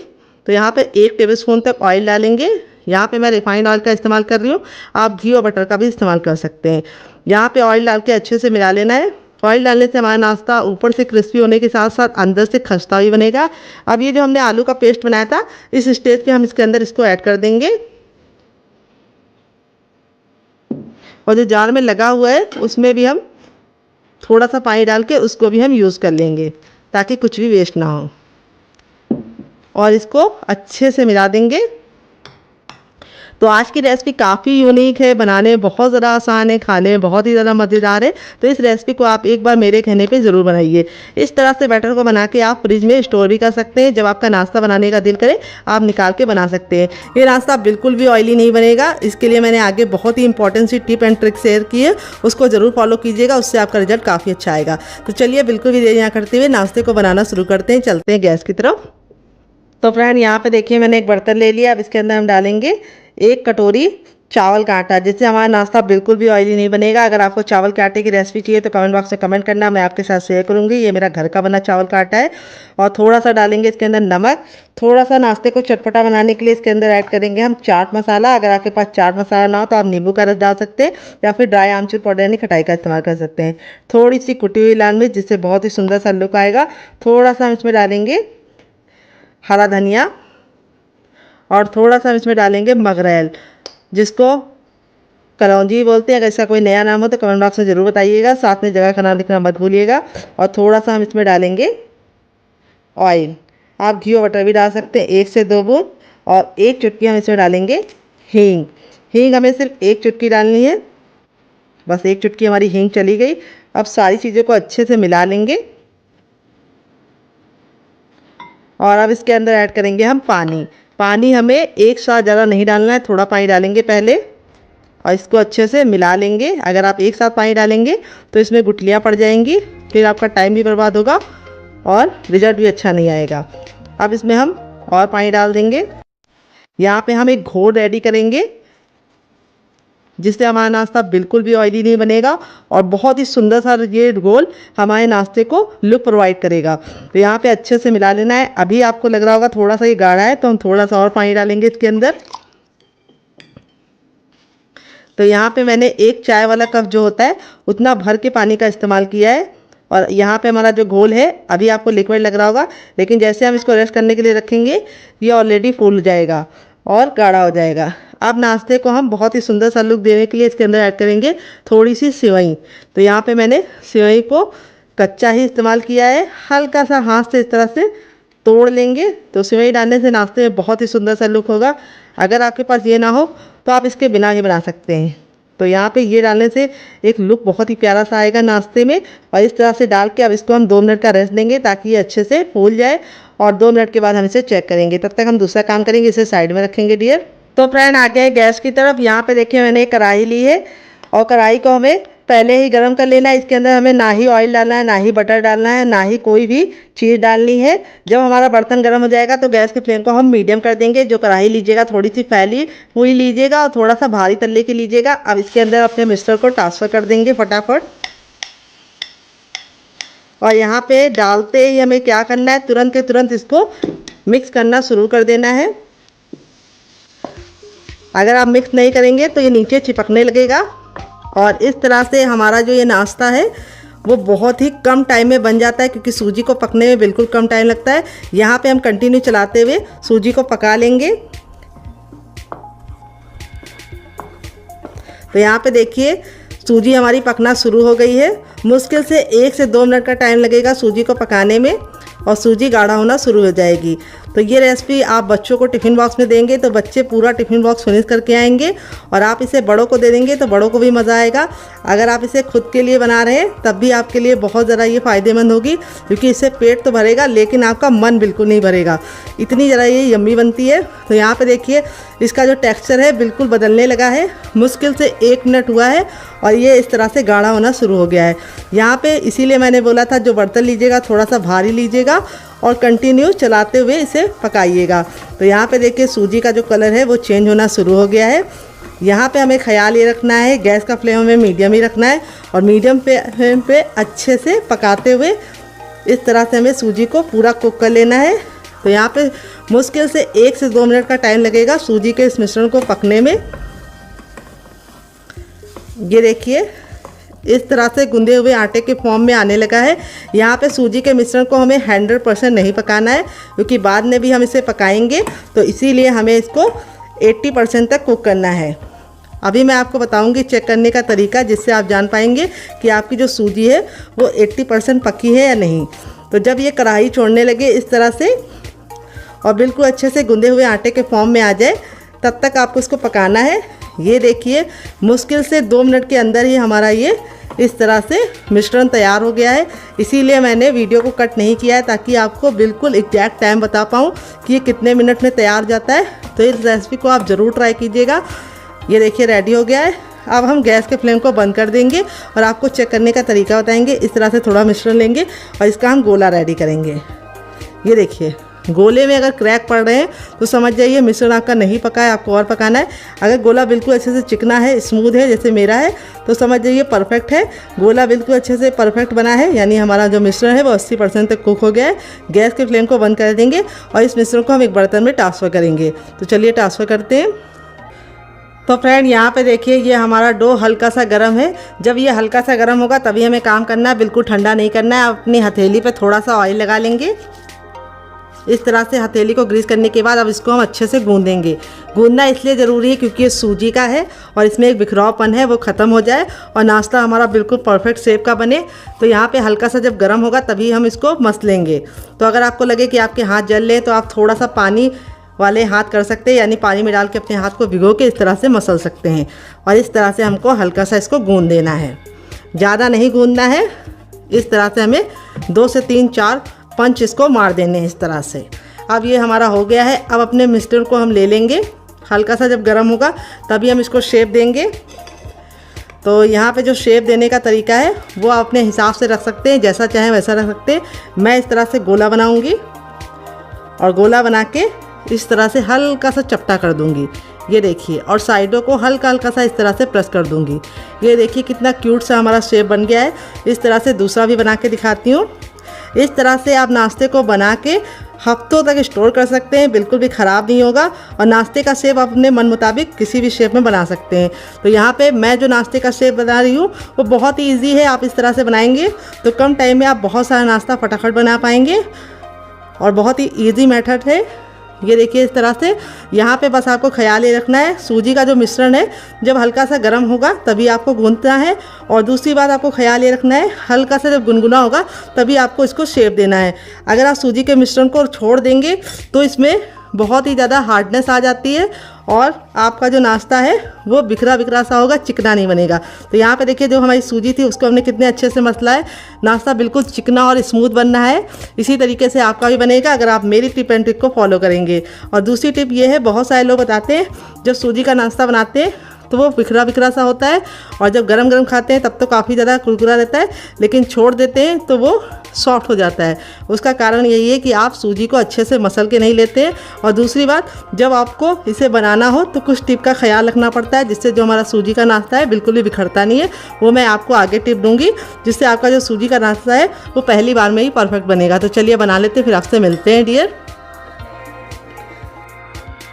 Speaker 1: तो यहाँ पे 1 टेबलस्पून तक ऑयल डालेंगे। यहाँ पे मैं रिफाइंड ऑयल का इस्तेमाल कर रही हूँ, आप घी और बटर का भी इस्तेमाल कर सकते हैं। यहाँ पे ऑयल डाल के अच्छे से मिला लेना है। ऑयल डालने से हमारा नाश्ता ऊपर से क्रिस्पी होने के साथ साथ अंदर से खस्ता भी बनेगा। अब ये जो हमने आलू का पेस्ट बनाया था, इस स्टेज पे हम इसके अंदर इसको ऐड कर देंगे। और जो जार में लगा हुआ है उसमें भी हम थोड़ा सा पानी डाल के उसको भी हम यूज़ कर लेंगे, ताकि कुछ भी वेस्ट ना हो। और इसको अच्छे से मिला देंगे। तो आज की रेसिपी काफ़ी यूनिक है, बनाने में बहुत ज़्यादा आसान है, खाने में बहुत ही ज़्यादा मज़ेदार है। तो इस रेसिपी को आप एक बार मेरे कहने पे ज़रूर बनाइए। इस तरह से बैटर को बना के आप फ्रिज में स्टोर भी कर सकते हैं। जब आपका नाश्ता बनाने का दिल करे आप निकाल के बना सकते हैं। ये नाश्ता बिल्कुल भी ऑयली नहीं बनेगा। इसके लिए मैंने आगे बहुत ही इंपॉर्टेंट सी टिप एंड ट्रिक शेयर की है, उसको ज़रूर फॉलो कीजिएगा, उससे आपका रिजल्ट काफ़ी अच्छा आएगा। तो चलिए बिल्कुल भी देरी ना करते हुए नाश्ते को बनाना शुरू करते हैं, चलते हैं गैस की तरफ। तो फ्रेंड यहाँ पे देखिए मैंने एक बर्तन ले लिया। अब इसके अंदर हम डालेंगे 1 कटोरी चावल का आटा, जिससे हमारा नाश्ता बिल्कुल भी ऑयली नहीं बनेगा। अगर आपको चावल के आटे की रेसिपी चाहिए तो कमेंट बॉक्स में कमेंट करना, मैं आपके साथ शेयर करूंगी। ये मेरा घर का बना चावल का आटा है। और थोड़ा सा डालेंगे इसके अंदर नमक। थोड़ा सा नाश्ते को चटपटा बनाने के लिए इसके अंदर ऐड करेंगे हम चाट मसाला। अगर आपके पास चाट मसाला ना हो तो आप नींबू का रस डाल सकते हैं, या फिर ड्राई आमचूर पाउडर यानी खटाई का इस्तेमाल कर सकते हैं। थोड़ी सी कुटी हुई लाल मिर्च, जिससे बहुत ही सुंदर सा लुक आएगा। थोड़ा सा हम इसमें डालेंगे हरा धनिया और थोड़ा सा हम इसमें डालेंगे मगरेल, जिसको कलौंजी बोलते हैं। अगर इसका कोई नया नाम हो तो कमेंट बॉक्स में ज़रूर बताइएगा। साथ में जगह का नाम लिखना मत भूलिएगा। और थोड़ा सा हम इसमें डालेंगे ऑयल, आप घी और बटर भी डाल सकते हैं, 1 से 2 बूंद। और 1 चुटकी हम इसमें डालेंगे हींग। हींग हमें सिर्फ 1 चुटकी डालनी है, बस 1 चुटकी हमारी हींग चली गई। अब सारी चीज़ों को अच्छे से मिला लेंगे। और अब इसके अंदर ऐड करेंगे हम पानी। पानी हमें एक साथ ज़्यादा नहीं डालना है, थोड़ा पानी डालेंगे पहले। और इसको अच्छे से मिला लेंगे। अगर आप एक साथ पानी डालेंगे तो इसमें गुठलियाँ पड़ जाएंगी, फिर आपका टाइम भी बर्बाद होगा और रिजल्ट भी अच्छा नहीं आएगा। अब इसमें हम और पानी डाल देंगे। यहाँ पे हम एक घोल रेडी करेंगे जिससे हमारा नाश्ता बिल्कुल भी ऑयली नहीं बनेगा और बहुत ही सुंदर सा ये घोल हमारे नाश्ते को लुक प्रोवाइड करेगा। तो यहाँ पे अच्छे से मिला लेना है। अभी आपको लग रहा होगा थोड़ा सा ये गाढ़ा है, तो हम थोड़ा सा और पानी डालेंगे इसके अंदर। तो यहाँ पे मैंने 1 चाय वाला कप जो होता है उतना भर के पानी का इस्तेमाल किया है। और यहाँ पे हमारा जो घोल है, अभी आपको लिक्विड लग रहा होगा, लेकिन जैसे हम इसको रेस्ट करने के लिए रखेंगे ये ऑलरेडी फूल जाएगा और गाढ़ा हो जाएगा। अब नाश्ते को हम बहुत ही सुंदर सा लुक देने के लिए इसके अंदर ऐड करेंगे थोड़ी सी सेवई। तो यहाँ पे मैंने सेवई को कच्चा ही इस्तेमाल किया है। हल्का सा हाथ से इस तरह से तोड़ लेंगे तो सेवई डालने से नाश्ते में बहुत ही सुंदर सा लुक होगा। अगर आपके पास ये ना हो तो आप इसके बिना ही बना सकते हैं। तो यहाँ पे ये डालने से एक लुक बहुत ही प्यारा सा आएगा नाश्ते में। और इस तरह से डाल के अब इसको हम 2 मिनट का रेस्ट देंगे ताकि ये अच्छे से फूल जाए और 2 मिनट के बाद हम इसे चेक करेंगे। तब तक हम दूसरा काम करेंगे, इसे साइड में रखेंगे डियर। तो फ्रेंड आ गए गैस की तरफ। यहाँ पे देखिए मैंने एक कढ़ाई ली है और कढ़ाई को हमें पहले ही गर्म कर लेना है। इसके अंदर हमें ना ही ऑयल डालना है, ना ही बटर डालना है, ना ही कोई भी चीज़ डालनी है। जब हमारा बर्तन गर्म हो जाएगा तो गैस के फ्लेम को हम मीडियम कर देंगे। जो कढ़ाई लीजिएगा थोड़ी सी फैली हुई लीजिएगा और थोड़ा सा भारी तल्ले की लीजिएगा। अब इसके अंदर अपने मिक्सचर को ट्रांसफ़र कर देंगे फटाफट। और यहाँ पे डालते ही हमें क्या करना है, तुरंत के तुरंत इसको मिक्स करना शुरू कर देना है। अगर आप मिक्स नहीं करेंगे तो ये नीचे चिपकने लगेगा। और इस तरह से हमारा जो ये नाश्ता है वो बहुत ही कम टाइम में बन जाता है, क्योंकि सूजी को पकने में बिल्कुल कम टाइम लगता है। यहाँ पे हम कंटिन्यू चलाते हुए सूजी को पका लेंगे। तो यहाँ पे देखिए सूजी हमारी पकना शुरू हो गई है। मुश्किल से 1 से 2 मिनट का टाइम लगेगा सूजी को पकाने में और सूजी गाढ़ा होना शुरू हो जाएगी। तो ये रेसिपी आप बच्चों को टिफ़िन बॉक्स में देंगे तो बच्चे पूरा टिफ़िन बॉक्स फिनिश करके आएंगे, और आप इसे बड़ों को दे देंगे तो बड़ों को भी मज़ा आएगा। अगर आप इसे खुद के लिए बना रहे हैं तब भी आपके लिए बहुत ज़्यादा ये फ़ायदेमंद होगी, क्योंकि इससे पेट तो भरेगा लेकिन आपका मन बिल्कुल नहीं भरेगा। इतनी ज़रा ये यम्मी बनती है। तो यहाँ पर देखिए इसका जो टेक्स्चर है बिल्कुल बदलने लगा है। मुश्किल से 1 मिनट हुआ है और ये इस तरह से गाढ़ा होना शुरू हो गया है। यहाँ पे इसीलिए मैंने बोला था जो बर्तन लीजिएगा थोड़ा सा भारी लीजिएगा और कंटिन्यू चलाते हुए इसे पकाइएगा। तो यहाँ पे देखिए सूजी का जो कलर है वो चेंज होना शुरू हो गया है। यहाँ पे हमें ख्याल ये रखना है गैस का फ्लेम हमें मीडियम ही रखना है और मीडियम फ्लेम पे अच्छे से पकाते हुए इस तरह से हमें सूजी को पूरा कुक कर लेना है। तो यहाँ पे मुश्किल से 1 से 2 मिनट का टाइम लगेगा सूजी के इस मिश्रण को पकने में। ये देखिए इस तरह से गूंदे हुए आटे के फॉर्म में आने लगा है। यहाँ पे सूजी के मिश्रण को हमें 100% नहीं पकाना है, क्योंकि बाद में भी हम इसे पकाएंगे, तो इसीलिए हमें इसको 80% तक कुक करना है। अभी मैं आपको बताऊंगी चेक करने का तरीका, जिससे आप जान पाएंगे कि आपकी जो सूजी है वो 80% पकी है या नहीं। तो जब ये कढ़ाई छोड़ने लगे इस तरह से और बिल्कुल अच्छे से गूंदे हुए आटे के फॉर्म में आ जाए, तब तक आपको इसको पकाना है। ये देखिए मुश्किल से 2 मिनट के अंदर ही हमारा ये इस तरह से मिश्रण तैयार हो गया है। इसीलिए मैंने वीडियो को कट नहीं किया है, ताकि आपको बिल्कुल एग्जैक्ट टाइम बता पाऊँ कि ये कितने मिनट में तैयार हो जाता है। तो इस रेसिपी को आप ज़रूर ट्राई कीजिएगा। ये देखिए रेडी हो गया है। अब हम गैस के फ्लेम को बंद कर देंगे और आपको चेक करने का तरीका बताएंगे। इस तरह से थोड़ा मिश्रण लेंगे और इसका हम गोला रेडी करेंगे। ये देखिए गोले में अगर क्रैक पड़ रहे हैं तो समझ जाइए मिश्रण आपका नहीं पका है, आपको और पकाना है। अगर गोला बिल्कुल अच्छे से चिकना है, स्मूथ है जैसे मेरा है, तो समझ जाइए परफेक्ट है। गोला बिल्कुल अच्छे से परफेक्ट बना है, यानी हमारा जो मिश्रण है वो 80% तक कुक हो गया है। गैस के फ्लेम को बंद कर देंगे और इस मिश्रण को हम एक बर्तन में ट्रांसफ़र करेंगे। तो चलिए ट्रांसफ़र करते हैं। तो फ्रेंड यहाँ पे देखिए ये हमारा डो हल्का सा गर्म है। जब ये हल्का सा गर्म होगा तभी हमें काम करना है, बिल्कुल ठंडा नहीं करना है। अपनी हथेली पे थोड़ा सा ऑयल लगा लेंगे। इस तरह से हथेली को ग्रीस करने के बाद अब इसको हम अच्छे से गूंदेंगे। गूंदना इसलिए ज़रूरी है क्योंकि ये सूजी का है और इसमें एक बिखरावपन है वो ख़त्म हो जाए और नाश्ता हमारा बिल्कुल परफेक्ट शेप का बने। तो यहाँ पे हल्का सा जब गर्म होगा तभी हम इसको मस लेंगे। तो अगर आपको लगे कि आपके हाथ जल ले तो आप थोड़ा सा पानी वाले हाथ कर सकते हैं, यानी पानी में डाल के अपने हाथ को भिगो के इस तरह से मसल सकते हैं। और इस तरह से हमको हल्का सा इसको गूंद देना है, ज़्यादा नहीं गूंदना है। इस तरह से हमें 2 से 3-4 पंच इसको मार देने हैं इस तरह से। अब ये हमारा हो गया है। अब अपने मिश्रण को हम ले लेंगे हल्का सा जब गर्म होगा तभी हम इसको शेप देंगे। तो यहाँ पे जो शेप देने का तरीका है वो आप अपने हिसाब से रख सकते हैं, जैसा चाहें वैसा रख सकते हैं। मैं इस तरह से गोला बनाऊँगी और गोला बना के इस तरह से हल्का सा चपटा कर दूँगी, ये देखिए, और साइडों को हल्का हल्का सा इस तरह से प्रेस कर दूँगी। ये देखिए कितना क्यूट सा हमारा शेप बन गया है। इस तरह से दूसरा भी बना के दिखाती हूँ। इस तरह से आप नाश्ते को बना के हफ्तों तक स्टोर कर सकते हैं, बिल्कुल भी ख़राब नहीं होगा। और नाश्ते का शेप आप अपने मन मुताबिक किसी भी शेप में बना सकते हैं। तो यहाँ पे मैं जो नाश्ते का शेप बना रही हूँ वो बहुत ही ईजी है। आप इस तरह से बनाएंगे तो कम टाइम में आप बहुत सारा नाश्ता फटाफट बना पाएंगे और बहुत ही ईजी मेथड है। ये देखिए इस तरह से। यहाँ पे बस आपको ख्याल ये रखना है, सूजी का जो मिश्रण है जब हल्का सा गर्म होगा तभी आपको गूंथना है। और दूसरी बात आपको ख्याल ये रखना है, हल्का सा जब गुनगुना होगा तभी आपको इसको शेप देना है। अगर आप सूजी के मिश्रण को छोड़ देंगे तो इसमें बहुत ही ज़्यादा हार्डनेस आ जाती है और आपका जो नाश्ता है वो बिखरा बिखरा सा होगा, चिकना नहीं बनेगा। तो यहाँ पे देखिए जो हमारी सूजी थी उसको हमने कितने अच्छे से मसला है। नाश्ता बिल्कुल चिकना और स्मूथ बनना है। इसी तरीके से आपका भी बनेगा अगर आप मेरी टिप एंड ट्रिक को फॉलो करेंगे। और दूसरी टिप ये है, बहुत सारे लोग बताते हैं जब सूजी का नाश्ता बनाते हैं तो वो बिखरा बिखरा सा होता है और जब गरम गरम खाते हैं तब तो काफ़ी ज़्यादा कुरकुरा रहता है, लेकिन छोड़ देते हैं तो वो सॉफ्ट हो जाता है। उसका कारण यही है कि आप सूजी को अच्छे से मसल के नहीं लेते हैं। और दूसरी बात, जब आपको इसे बनाना हो तो कुछ टिप का ख्याल रखना पड़ता है जिससे जो हमारा सूजी का नाश्ता है बिल्कुल भी बिखरता नहीं है। वो मैं आपको आगे टिप दूंगी जिससे आपका जो सूजी का नाश्ता है वो पहली बार में ही परफेक्ट बनेगा। तो चलिए बना लेते हैं, फिर आपसे मिलते हैं डियर।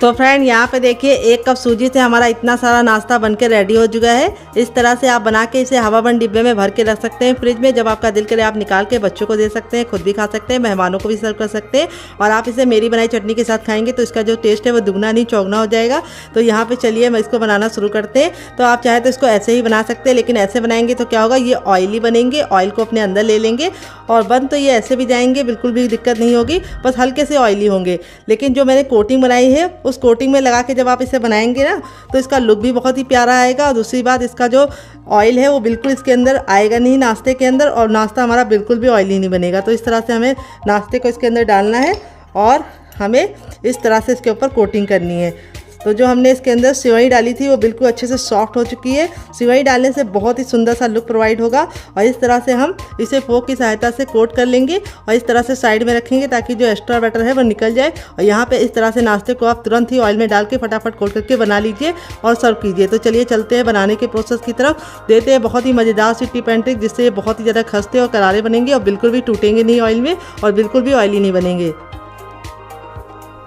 Speaker 1: तो फ्रेंड यहाँ पे देखिए 1 कप सूजी से हमारा इतना सारा नाश्ता बनके रेडी हो चुका है। इस तरह से आप बना के इसे हवाबंद डिब्बे में भर के रख सकते हैं फ्रिज में। जब आपका दिल करे आप निकाल के बच्चों को दे सकते हैं, खुद भी खा सकते हैं, मेहमानों को भी सर्व कर सकते हैं। और आप इसे मेरी बनाई चटनी के साथ खाएंगे तो इसका जो टेस्ट है वो दुगना नहीं चौगुना हो जाएगा। तो यहाँ पर चलिए मैं इसको बनाना शुरू करते हैं। तो आप चाहे तो इसको ऐसे ही बना सकते हैं, लेकिन ऐसे बनाएंगे तो क्या होगा, ये ऑयली बनेंगे, ऑयल को अपने अंदर ले लेंगे और बन तो ये ऐसे भी जाएंगे, बिल्कुल भी दिक्कत नहीं होगी, बस हल्के से ऑयली होंगे। लेकिन जो मैंने कोटिंग बनाई है उस कोटिंग में लगा जब आप इसे बनाएंगे ना तो इसका लुक भी बहुत ही प्यारा आएगा। और दूसरी बात, इसका जो ऑयल है वो बिल्कुल इसके अंदर आएगा नहीं नाश्ते के अंदर, और नाश्ता हमारा बिल्कुल भी ऑयली नहीं बनेगा। तो इस तरह से हमें नाश्ते को इसके अंदर डालना है और हमें इस तरह से इसके ऊपर कोटिंग करनी है। तो जो हमने इसके अंदर सेवई डाली थी वो बिल्कुल अच्छे से सॉफ्ट हो चुकी है। सेवई डालने से बहुत ही सुंदर सा लुक प्रोवाइड होगा। और इस तरह से हम इसे फोक की सहायता से कोट कर लेंगे और इस तरह से साइड में रखेंगे ताकि जो एक्स्ट्रा बैटर है वो निकल जाए। और यहाँ पे इस तरह से नाश्ते को आप तुरंत ही ऑयल में डाल के फटाफट कोट करके बना लीजिए और सर्व कीजिए। तो चलिए चलते हैं बनाने के प्रोसेस की तरफ, देते हैं बहुत ही मज़ेदार सी टिप एंड ट्रिक जिससे ये बहुत ही ज़्यादा खस्ते और करारे बनेंगे और बिल्कुल भी टूटेंगे नहीं ऑयल में और बिल्कुल भी ऑयली नहीं बनेंगे।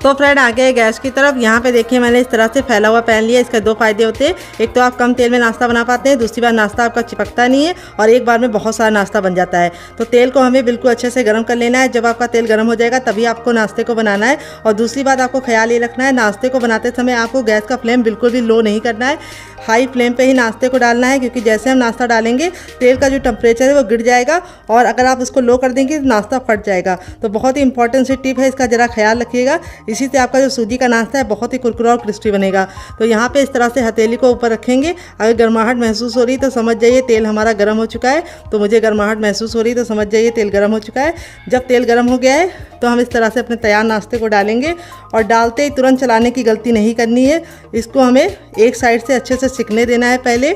Speaker 1: तो फ्रेंड आ गए गैस की तरफ। यहाँ पे देखिए मैंने इस तरह से फैला हुआ पैन लिया। इसके 2 फ़ायदे होते हैं, एक तो आप कम तेल में नाश्ता बना पाते हैं, दूसरी बार नाश्ता आपका चिपकता नहीं है और एक बार में बहुत सारा नाश्ता बन जाता है। तो तेल को हमें बिल्कुल अच्छे से गर्म कर लेना है। जब आपका तेल गर्म हो जाएगा तभी आपको नाश्ते को बनाना है। और दूसरी बात आपको ख्याल ये रखना है, नाश्ते को बनाते समय आपको गैस का फ्लेम बिल्कुल भी लो नहीं करना है, हाई फ्लेम पे ही नाश्ते को डालना है, क्योंकि जैसे हम नाश्ता डालेंगे तेल का जो टेम्परेचर है वो गिर जाएगा और अगर आप उसको लो कर देंगे तो नाश्ता फट जाएगा। तो बहुत ही इंपॉर्टेंट सी टिप है, इसका ज़रा ख्याल रखिएगा। इसी से आपका जो सूजी का नाश्ता है बहुत ही कुरकुरा और क्रिस्पी बनेगा। तो यहाँ पे इस तरह से हथेली को ऊपर रखेंगे। अगर गर्माहट महसूस हो रही तो समझ जाइए तेल हमारा गर्म हो चुका है। तो मुझे गर्माहट महसूस हो रही तो समझ जाइए तेल गर्म हो चुका है। जब तेल गर्म हो गया है तो हम इस तरह से अपने तैयार नाश्ते को डालेंगे और डालते ही तुरंत चलाने की गलती नहीं करनी है। इसको हमें एक साइड से अच्छे से सिकने देना है पहले।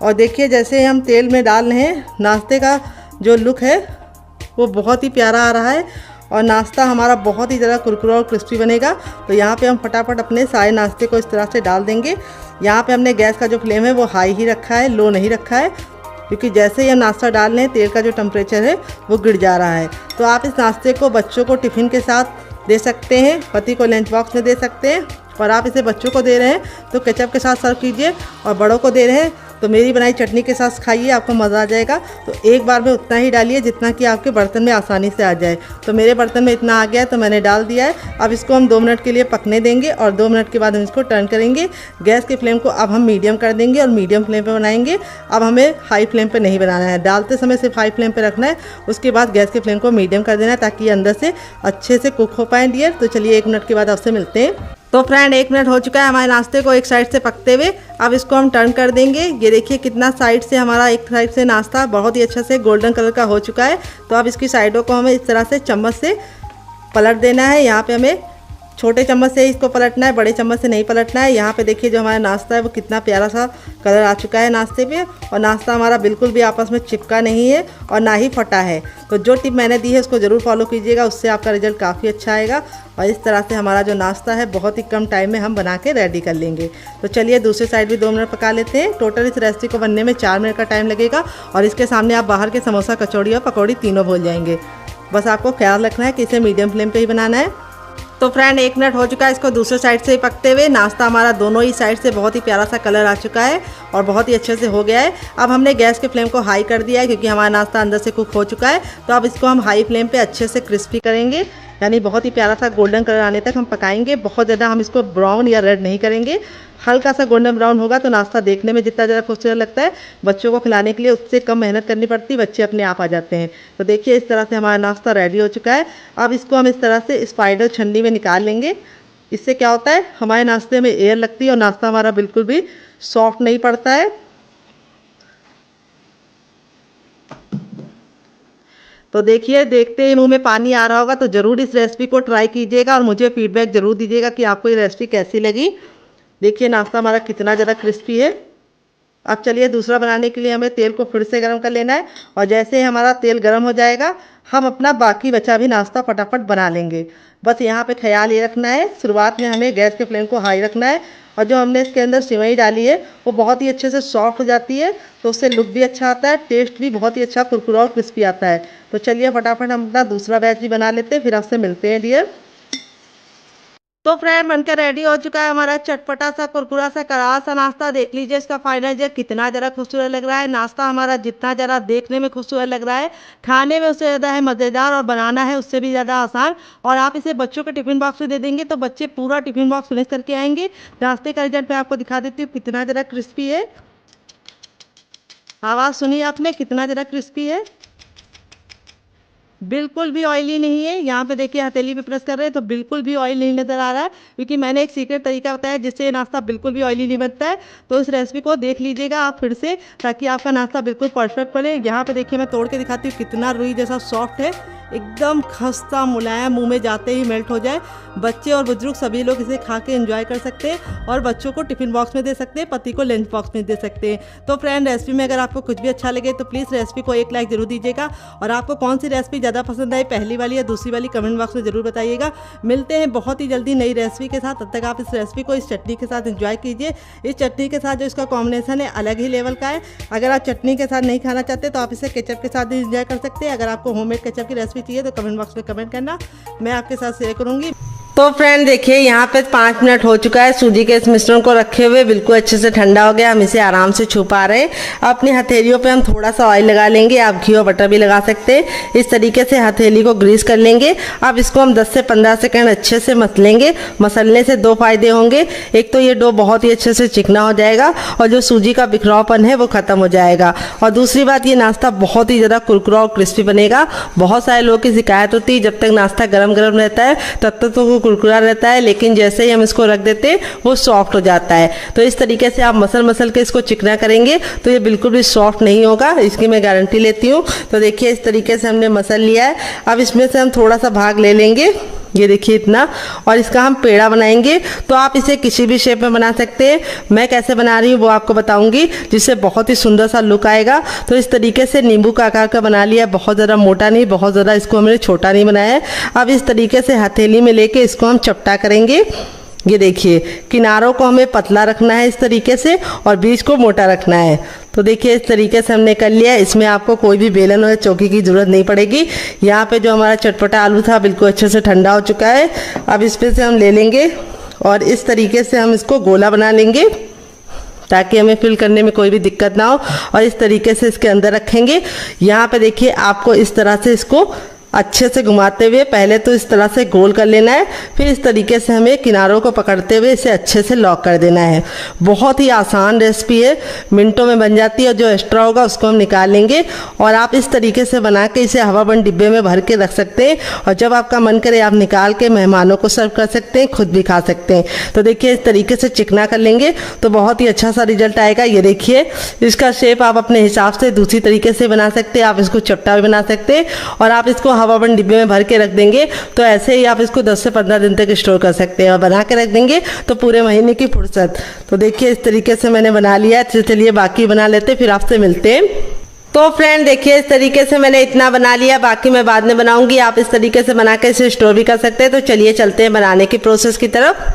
Speaker 1: और देखिए जैसे हम तेल में डाल रहे हैं, नाश्ते का जो लुक है वो बहुत ही प्यारा आ रहा है और नाश्ता हमारा बहुत ही ज़्यादा कुरकुरा और क्रिस्पी बनेगा। तो यहाँ पे हम फटाफट अपने सारे नाश्ते को इस तरह से डाल देंगे। यहाँ पे हमने गैस का जो फ्लेम है वो हाई ही रखा है, लो नहीं रखा है, क्योंकि जैसे ही हम नाश्ता डाल रहे हैं तेल का जो टेम्परेचर है वो गिर जा रहा है। तो आप इस नाश्ते को बच्चों को टिफ़िन के साथ दे सकते हैं, पति को लंच बॉक्स में दे सकते हैं, और आप इसे बच्चों को दे रहे हैं तो केचप के साथ सर्व कीजिए, और बड़ों को दे रहे हैं तो मेरी बनाई चटनी के साथ खाइए, आपको मज़ा आ जाएगा। तो एक बार में उतना ही डालिए जितना कि आपके बर्तन में आसानी से आ जाए। तो मेरे बर्तन में इतना आ गया है तो मैंने डाल दिया है। अब इसको हम 2 मिनट के लिए पकने देंगे और 2 मिनट के बाद हम इसको टर्न करेंगे। गैस के फ्लेम को अब हम मीडियम कर देंगे और मीडियम फ्लेम पे बनाएंगे। अब हमें हाई फ्लेम पे नहीं बनाना है, डालते समय सिर्फ हाई फ्लेम पे रखना है, उसके बाद गैस के फ्लेम को मीडियम कर देना है ताकि ये अंदर से अच्छे से कुक हो पाए डियर। तो चलिए 1 मिनट के बाद आपसे मिलते हैं। तो फ्रेंड 1 मिनट हो चुका है हमारे नाश्ते को एक साइड से पकते हुए। अब इसको हम टर्न कर देंगे। ये देखिए कितना साइड से हमारा एक साइड से नाश्ता बहुत ही अच्छा से गोल्डन कलर का हो चुका है। तो अब इसकी साइडों को हमें इस तरह से चम्मच से पलट देना है। यहाँ पे हमें छोटे चम्मच से ही इसको पलटना है, बड़े चम्मच से नहीं पलटना है। यहाँ पे देखिए जो हमारा नाश्ता है वो कितना प्यारा सा कलर आ चुका है नाश्ते पे, और नाश्ता हमारा बिल्कुल भी आपस में चिपका नहीं है और ना ही फटा है। तो जो टिप मैंने दी है उसको ज़रूर फॉलो कीजिएगा, उससे आपका रिजल्ट काफ़ी अच्छा आएगा। और इस तरह से हमारा जो नाश्ता है बहुत ही कम टाइम में हम बना के रेडी कर लेंगे। तो चलिए दूसरी साइड भी 2 मिनट पका लेते हैं। टोटल इस रेसिपी को बनने में 4 मिनट का टाइम लगेगा, और इसके सामने आप बाहर के समोसा, कचौड़ी और पकौड़ी तीनों भूल जाएंगे। बस आपको ख्याल रखना है कि इसे मीडियम फ्लेम पे ही बनाना है। तो फ्रेंड 1 मिनट हो चुका है इसको दूसरे साइड से ही पकते हुए। नाश्ता हमारा दोनों ही साइड से बहुत ही प्यारा सा कलर आ चुका है और बहुत ही अच्छे से हो गया है। अब हमने गैस के फ्लेम को हाई कर दिया है क्योंकि हमारा नाश्ता अंदर से कुक हो चुका है। तो अब इसको हम हाई फ्लेम पे अच्छे से क्रिस्पी करेंगे, यानी बहुत ही प्यारा सा गोल्डन कलर आने तक हम पकाएंगे। बहुत ज़्यादा हम इसको ब्राउन या रेड नहीं करेंगे, हल्का सा गोल्डन ब्राउन होगा तो नाश्ता देखने में जितना ज़्यादा खूबसूरत लगता है, बच्चों को खिलाने के लिए उससे कम मेहनत करनी पड़ती, बच्चे अपने आप आ जाते हैं। तो देखिए इस तरह से हमारा नाश्ता रेडी हो चुका है। अब इसको हम इस तरह से स्पाइडर छन्नी में निकाल लेंगे। इससे क्या होता है, हमारे नाश्ते में एयर लगती है और नाश्ता हमारा बिल्कुल भी सॉफ्ट नहीं पड़ता है। तो देखिए देखते ही मुंह में पानी आ रहा होगा, तो ज़रूर इस रेसिपी को ट्राई कीजिएगा और मुझे फीडबैक ज़रूर दीजिएगा कि आपको ये रेसिपी कैसी लगी। देखिए नाश्ता हमारा कितना ज़्यादा क्रिस्पी है। अब चलिए दूसरा बनाने के लिए हमें तेल को फिर से गर्म कर लेना है, और जैसे ही हमारा तेल गर्म हो जाएगा हम अपना बाकी बचा भी नाश्ता फटाफट बना लेंगे। बस यहाँ पे ख्याल ये रखना है, शुरुआत में हमें गैस के फ्लेम को हाई रखना है, और जो हमने इसके अंदर सिवई डाली है वो बहुत ही अच्छे से सॉफ्ट हो जाती है, तो उससे लुक भी अच्छा आता है, टेस्ट भी बहुत ही अच्छा कुरकुरा और क्रिस्पी आता है। तो चलिए फटाफट हम अपना दूसरा बैच भी बना लेते हैं, फिर आपसे मिलते हैं डियर। तो फ्रेंड बनकर रेडी हो चुका है हमारा चटपटा सा कुरकुरा सा करारा सा नाश्ता। देख लीजिए इसका फाइनल रिजल्ट कितना ज़रा खूबसूरत लग रहा है। नाश्ता हमारा जितना ज़रा देखने में खूबसूरत लग रहा है, खाने में उससे ज़्यादा है मज़ेदार, और बनाना है उससे भी ज़्यादा आसान। और आप इसे बच्चों के टिफिन बॉक्स में दे देंगे तो बच्चे पूरा टिफिन बॉक्स फिनिश करके आएंगे। नाश्ते का रिजल्ट मैं आपको दिखा देती हूँ कितना ज़रा क्रिस्पी है। आवाज़ सुनिए आपने, कितना ज़रा क्रिस्पी है, बिल्कुल भी ऑयली नहीं है। यहाँ पे देखिए हथेली पे प्रेस कर रहे हैं तो बिल्कुल भी ऑयल नहीं नज़र आ रहा है, क्योंकि मैंने एक सीक्रेट तरीका बताया जिससे नाश्ता बिल्कुल भी ऑयली नहीं बनता है। तो इस रेसिपी को देख लीजिएगा आप फिर से, ताकि आपका नाश्ता बिल्कुल परफेक्ट बने। यहाँ पे देखिए मैं तोड़ के दिखाती हूँ कितना रुई जैसा सॉफ्ट है, एकदम खस्ता मुलायम, मुंह में जाते ही मेल्ट हो जाए। बच्चे और बुजुर्ग सभी लोग इसे खा के एंजॉय कर सकते हैं, और बच्चों को टिफिन बॉक्स में दे सकते हैं, पति को लंच बॉक्स में दे सकते हैं। तो फ्रेंड रेसिपी में अगर आपको कुछ भी अच्छा लगे तो प्लीज़ रेसिपी को 1 लाइक जरूर दीजिएगा, और आपको कौन सी रेसिपी ज़्यादा पसंद आई, पहली वाली या दूसरी वाली, कमेंट बॉक्स में ज़रूर बताइएगा। मिलते हैं बहुत ही जल्दी नई रेसिपी के साथ, तब तक आप इस रेसिपी को इस चटनी के साथ एंजॉय कीजिए। इस चटनी के साथ जो इसका कॉम्बिनेशन है अलग ही लेवल का है। अगर आप चटनी के साथ नहीं खाना चाहते तो आप इसे केचप के साथ भी एंजॉय कर सकते हैं। अगर आपको होममेड केचप की रेसिपी चाहिए तो कमेंट बॉक्स में कमेंट करना, मैं आपके साथ शेयर करूंगी। तो फ्रेंड देखिए यहाँ पे 5 मिनट हो चुका है सूजी के इस मिश्रण को रखे हुए, बिल्कुल अच्छे से ठंडा हो गया। हम इसे आराम से छू पा रहे हैं। अपनी हथेलियों पे हम थोड़ा सा ऑयल लगा लेंगे, आप घी और बटर भी लगा सकते हैं। इस तरीके से हथेली को ग्रीस कर लेंगे। अब इसको हम 10 से 15 सेकंड अच्छे से मसलेंगे। मसलने से 2 फायदे होंगे, एक तो ये डो बहुत ही अच्छे से चिकना हो जाएगा और जो सूजी का बिखरावपन है वो खत्म हो जाएगा, और दूसरी बात ये नाश्ता बहुत ही ज़्यादा कुरकुरा और क्रिस्पी बनेगा। बहुत सारे लोगों की शिकायत होती है जब तक नाश्ता गर्म गर्म रहता है तब तक तो वो कुरकुरा रहता है, लेकिन जैसे ही हम इसको रख देते हैं वो सॉफ्ट हो जाता है। तो इस तरीके से आप मसल के इसको चिकना करेंगे तो ये बिल्कुल भी सॉफ्ट नहीं होगा, इसकी मैं गारंटी लेती हूँ। तो देखिए इस तरीके से हमने मसल लिया है। अब इसमें से हम थोड़ा सा भाग ले लेंगे, ये देखिए इतना, और इसका हम पेड़ा बनाएंगे। तो आप इसे किसी भी शेप में बना सकते हैं। मैं कैसे बना रही हूँ वो आपको बताऊंगी, जिससे बहुत ही सुंदर सा लुक आएगा। तो इस तरीके से नींबू का आकार का बना लिया, बहुत ज़्यादा मोटा नहीं, बहुत ज़्यादा इसको हमने छोटा नहीं बनाया है। अब इस तरीके से हथेली में लेके इसको हम चपटा करेंगे। ये देखिए किनारों को हमें पतला रखना है इस तरीके से, और बीच को मोटा रखना है। तो देखिए इस तरीके से हमने कर लिया। इसमें आपको कोई भी बेलन और चौकी की ज़रूरत नहीं पड़ेगी। यहाँ पे जो हमारा चटपटा आलू था बिल्कुल अच्छे से ठंडा हो चुका है। अब इस पे से हम ले लेंगे और इस तरीके से हम इसको गोला बना लेंगे, ताकि हमें फिल करने में कोई भी दिक्कत ना हो, और इस तरीके से इसके अंदर रखेंगे। यहाँ पे देखिए आपको इस तरह से इसको अच्छे से घुमाते हुए पहले तो इस तरह से गोल कर लेना है, फिर इस तरीके से हमें किनारों को पकड़ते हुए इसे अच्छे से लॉक कर देना है। बहुत ही आसान रेसिपी है, मिनटों में बन जाती है, और जो एक्स्ट्रा होगा उसको हम निकाल लेंगे। और आप इस तरीके से बना के इसे हवाबंद डिब्बे में भर के रख सकते हैं, और जब आपका मन करे आप निकाल के मेहमानों को सर्व कर सकते हैं, खुद भी खा सकते हैं। तो देखिए इस तरीके से चिकना कर लेंगे तो बहुत ही अच्छा सा रिजल्ट आएगा। ये देखिए इसका शेप आप अपने हिसाब से दूसरी तरीके से बना सकते हैं, आप इसको चपटा भी बना सकते हैं, और आप इसको हवाबंद डिब्बे में भर के रख देंगे तो ऐसे ही आप इसको 10 से 15 दिन तक स्टोर कर सकते हैं, और बना के रख देंगे तो पूरे महीने की फुर्सत। तो देखिए इस तरीके से मैंने बना लिया है। तो चलिए बाकी बना लेते, फिर आपसे मिलते हैं। तो फ्रेंड देखिए इस तरीके से मैंने इतना बना लिया, बाकी मैं बाद में बनाऊंगी। आप इस तरीके से बना के इसे स्टोर भी कर सकते हैं। तो चलिए चलते हैं बनाने की प्रोसेस की तरफ।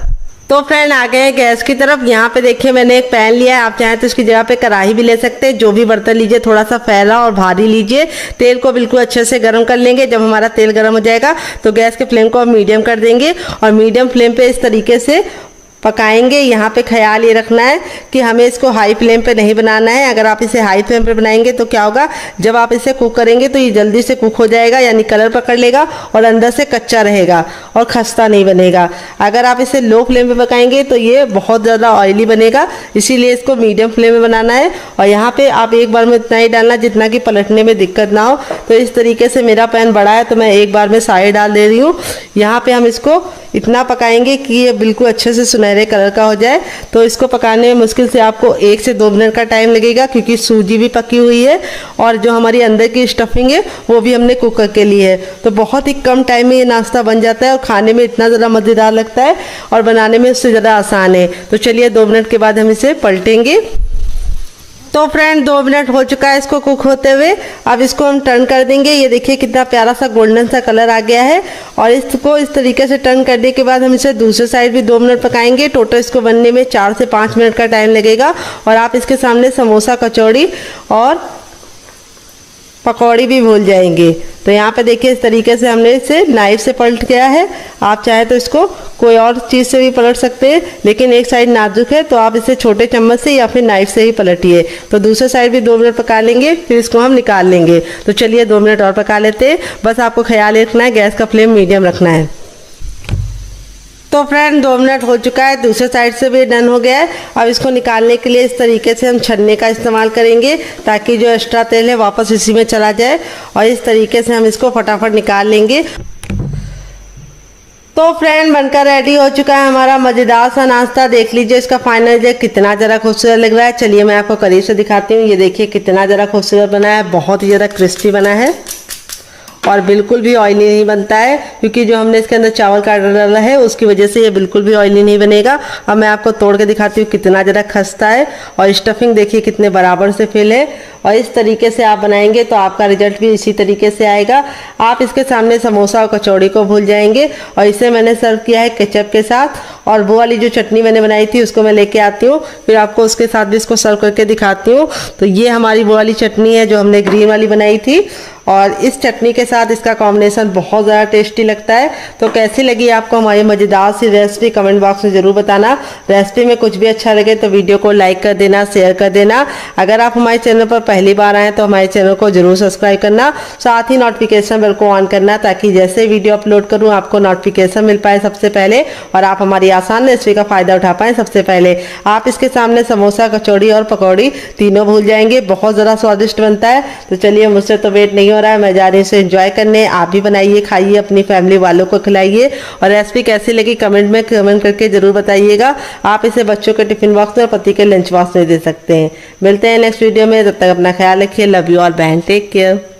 Speaker 1: तो फ्रेंड आ गए हैं गैस की तरफ। यहाँ पे देखिए मैंने एक पैन लिया है, आप चाहें तो इसकी जगह पे कढ़ाई भी ले सकते हैं। जो भी बर्तन लीजिए थोड़ा सा फैला और भारी लीजिए। तेल को बिल्कुल अच्छे से गर्म कर लेंगे। जब हमारा तेल गर्म हो जाएगा तो गैस के फ्लेम को हम मीडियम कर देंगे और मीडियम फ्लेम पे इस तरीके से पकाएंगे। यहाँ पे ख्याल ये रखना है कि हमें इसको हाई फ्लेम पे नहीं बनाना है। अगर आप इसे हाई फ्लेम पे बनाएंगे तो क्या होगा, जब आप इसे कुक करेंगे तो ये जल्दी से कुक हो जाएगा, यानी कलर पकड़ लेगा और अंदर से कच्चा रहेगा और खस्ता नहीं बनेगा। अगर आप इसे लो फ्लेम पे पकाएंगे तो ये बहुत ज़्यादा ऑयली बनेगा, इसीलिए इसको मीडियम फ्लेम में बनाना है। और यहाँ पे आप एक बार में इतना ही डालना जितना कि पलटने में दिक्कत ना हो। तो इस तरीके से मेरा पैन बड़ा है तो मैं एक बार में सारे डाल दे रही हूँ। यहाँ पे हम इसको इतना पकाएंगे कि ये बिल्कुल अच्छे से सुनहरे कलर का हो जाए। तो इसको पकाने में मुश्किल से आपको 1 से 2 मिनट का टाइम लगेगा, क्योंकि सूजी भी पकी हुई है और जो हमारी अंदर की स्टफिंग है वो भी हमने कुक करके ली है। तो बहुत ही कम टाइम में ये नाश्ता बन जाता है और खाने में इतना ज़्यादा मज़ेदार लगता है और बनाने में उससे ज़्यादा आसान है। तो चलिए 2 मिनट के बाद हम इसे पलटेंगे। तो फ्रेंड 2 मिनट हो चुका है इसको कुक होते हुए। अब इसको हम टर्न कर देंगे। ये देखिए कितना प्यारा सा गोल्डन सा कलर आ गया है। और इसको इस तरीके से टर्न करने के बाद हम इसे दूसरे साइड भी 2 मिनट पकाएंगे। टोटल इसको बनने में 4 से 5 मिनट का टाइम लगेगा। और आप इसके सामने समोसा, कचौड़ी और पकौड़ी भी भूल जाएंगे। तो यहाँ पे देखिए इस तरीके से हमने इसे नाइफ से पलट गया है। आप चाहे तो इसको कोई और चीज़ से भी पलट सकते हैं, लेकिन एक साइड नाजुक है तो आप इसे छोटे चम्मच से या फिर नाइफ से ही पलटिए। तो दूसरे साइड भी 2 मिनट पका लेंगे, फिर इसको हम निकाल लेंगे। तो चलिए 2 मिनट और पका लेते हैं। बस आपको ख्याल रखना है गैस का फ्लेम मीडियम रखना है। तो फ्रेंड 2 मिनट हो चुका है, दूसरे साइड से भी डन हो गया है। अब इसको निकालने के लिए इस तरीके से हम छन्ने का इस्तेमाल करेंगे ताकि जो एक्स्ट्रा तेल है वापस इसी में चला जाए। और इस तरीके से हम इसको फटाफट निकाल लेंगे। तो फ्रेंड बनकर रेडी हो चुका है हमारा मज़ेदार सा नाश्ता। देख लीजिए इसका फाइनल रिजल्ट कितना ज़रा खूबसूरत लग रहा है। चलिए मैं आपको करीब से दिखाती हूँ। ये देखिए कितना ज़रा खूबसूरत बना है, बहुत ही ज़्यादा क्रिस्पी बना है और बिल्कुल भी ऑयली नहीं बनता है, क्योंकि जो हमने इसके अंदर चावल का आटा डाला है उसकी वजह से ये बिल्कुल भी ऑयली नहीं बनेगा। अब मैं आपको तोड़ के दिखाती हूँ कितना ज़रा खस्ता है और स्टफिंग देखिए कितने बराबर से फिल है। और इस तरीके से आप बनाएंगे तो आपका रिजल्ट भी इसी तरीके से आएगा। आप इसके सामने समोसा और कचौड़ी को भूल जाएंगे। और इसे मैंने सर्व किया है केचप के साथ, और वो वाली जो चटनी मैंने बनाई थी उसको मैं लेके आती हूँ, फिर आपको उसके साथ भी इसको सर्व करके दिखाती हूँ। तो ये हमारी वो वाली चटनी है जो हमने ग्रीन वाली बनाई थी, और इस चटनी के साथ इसका कॉम्बिनेशन बहुत ज़्यादा टेस्टी लगता है। तो कैसी लगी आपको हमारी मज़ेदार सी रेसिपी कमेंट बॉक्स में ज़रूर बताना। रेसिपी में कुछ भी अच्छा लगे तो वीडियो को लाइक कर देना, शेयर कर देना। अगर आप हमारे चैनल पर पहली बार आएँ तो हमारे चैनल को जरूर सब्सक्राइब करना, साथ ही नोटिफिकेशन बेल को ऑन करना, ताकि जैसे वीडियो अपलोड करूँ आपको नोटिफिकेशन मिल पाए सबसे पहले और आप हमारी आसान रेसिपी का फ़ायदा उठा पाएँ सबसे पहले। आप इसके सामने समोसा, कचौड़ी और पकौड़ी तीनों भूल जाएंगे, बहुत ज़्यादा स्वादिष्ट बनता है। तो चलिए मुझसे तो वेट नहीं हो रहा है, मैं जा रही हूँ इसे एंजॉय करने। आप भी बनाइए, खाइए, अपनी फैमिली वालों को खिलाइए। और रेसिपी कैसी लगी कमेंट में कमेंट करके जरूर बताइएगा। आप इसे बच्चों के टिफिन बॉक्स में और पति के लंच बॉक्स में दे सकते हैं। मिलते हैं नेक्स्ट वीडियो में, तब तक अपना ख्याल रखिए। लव यू ऑल, बहन, टेक केयर।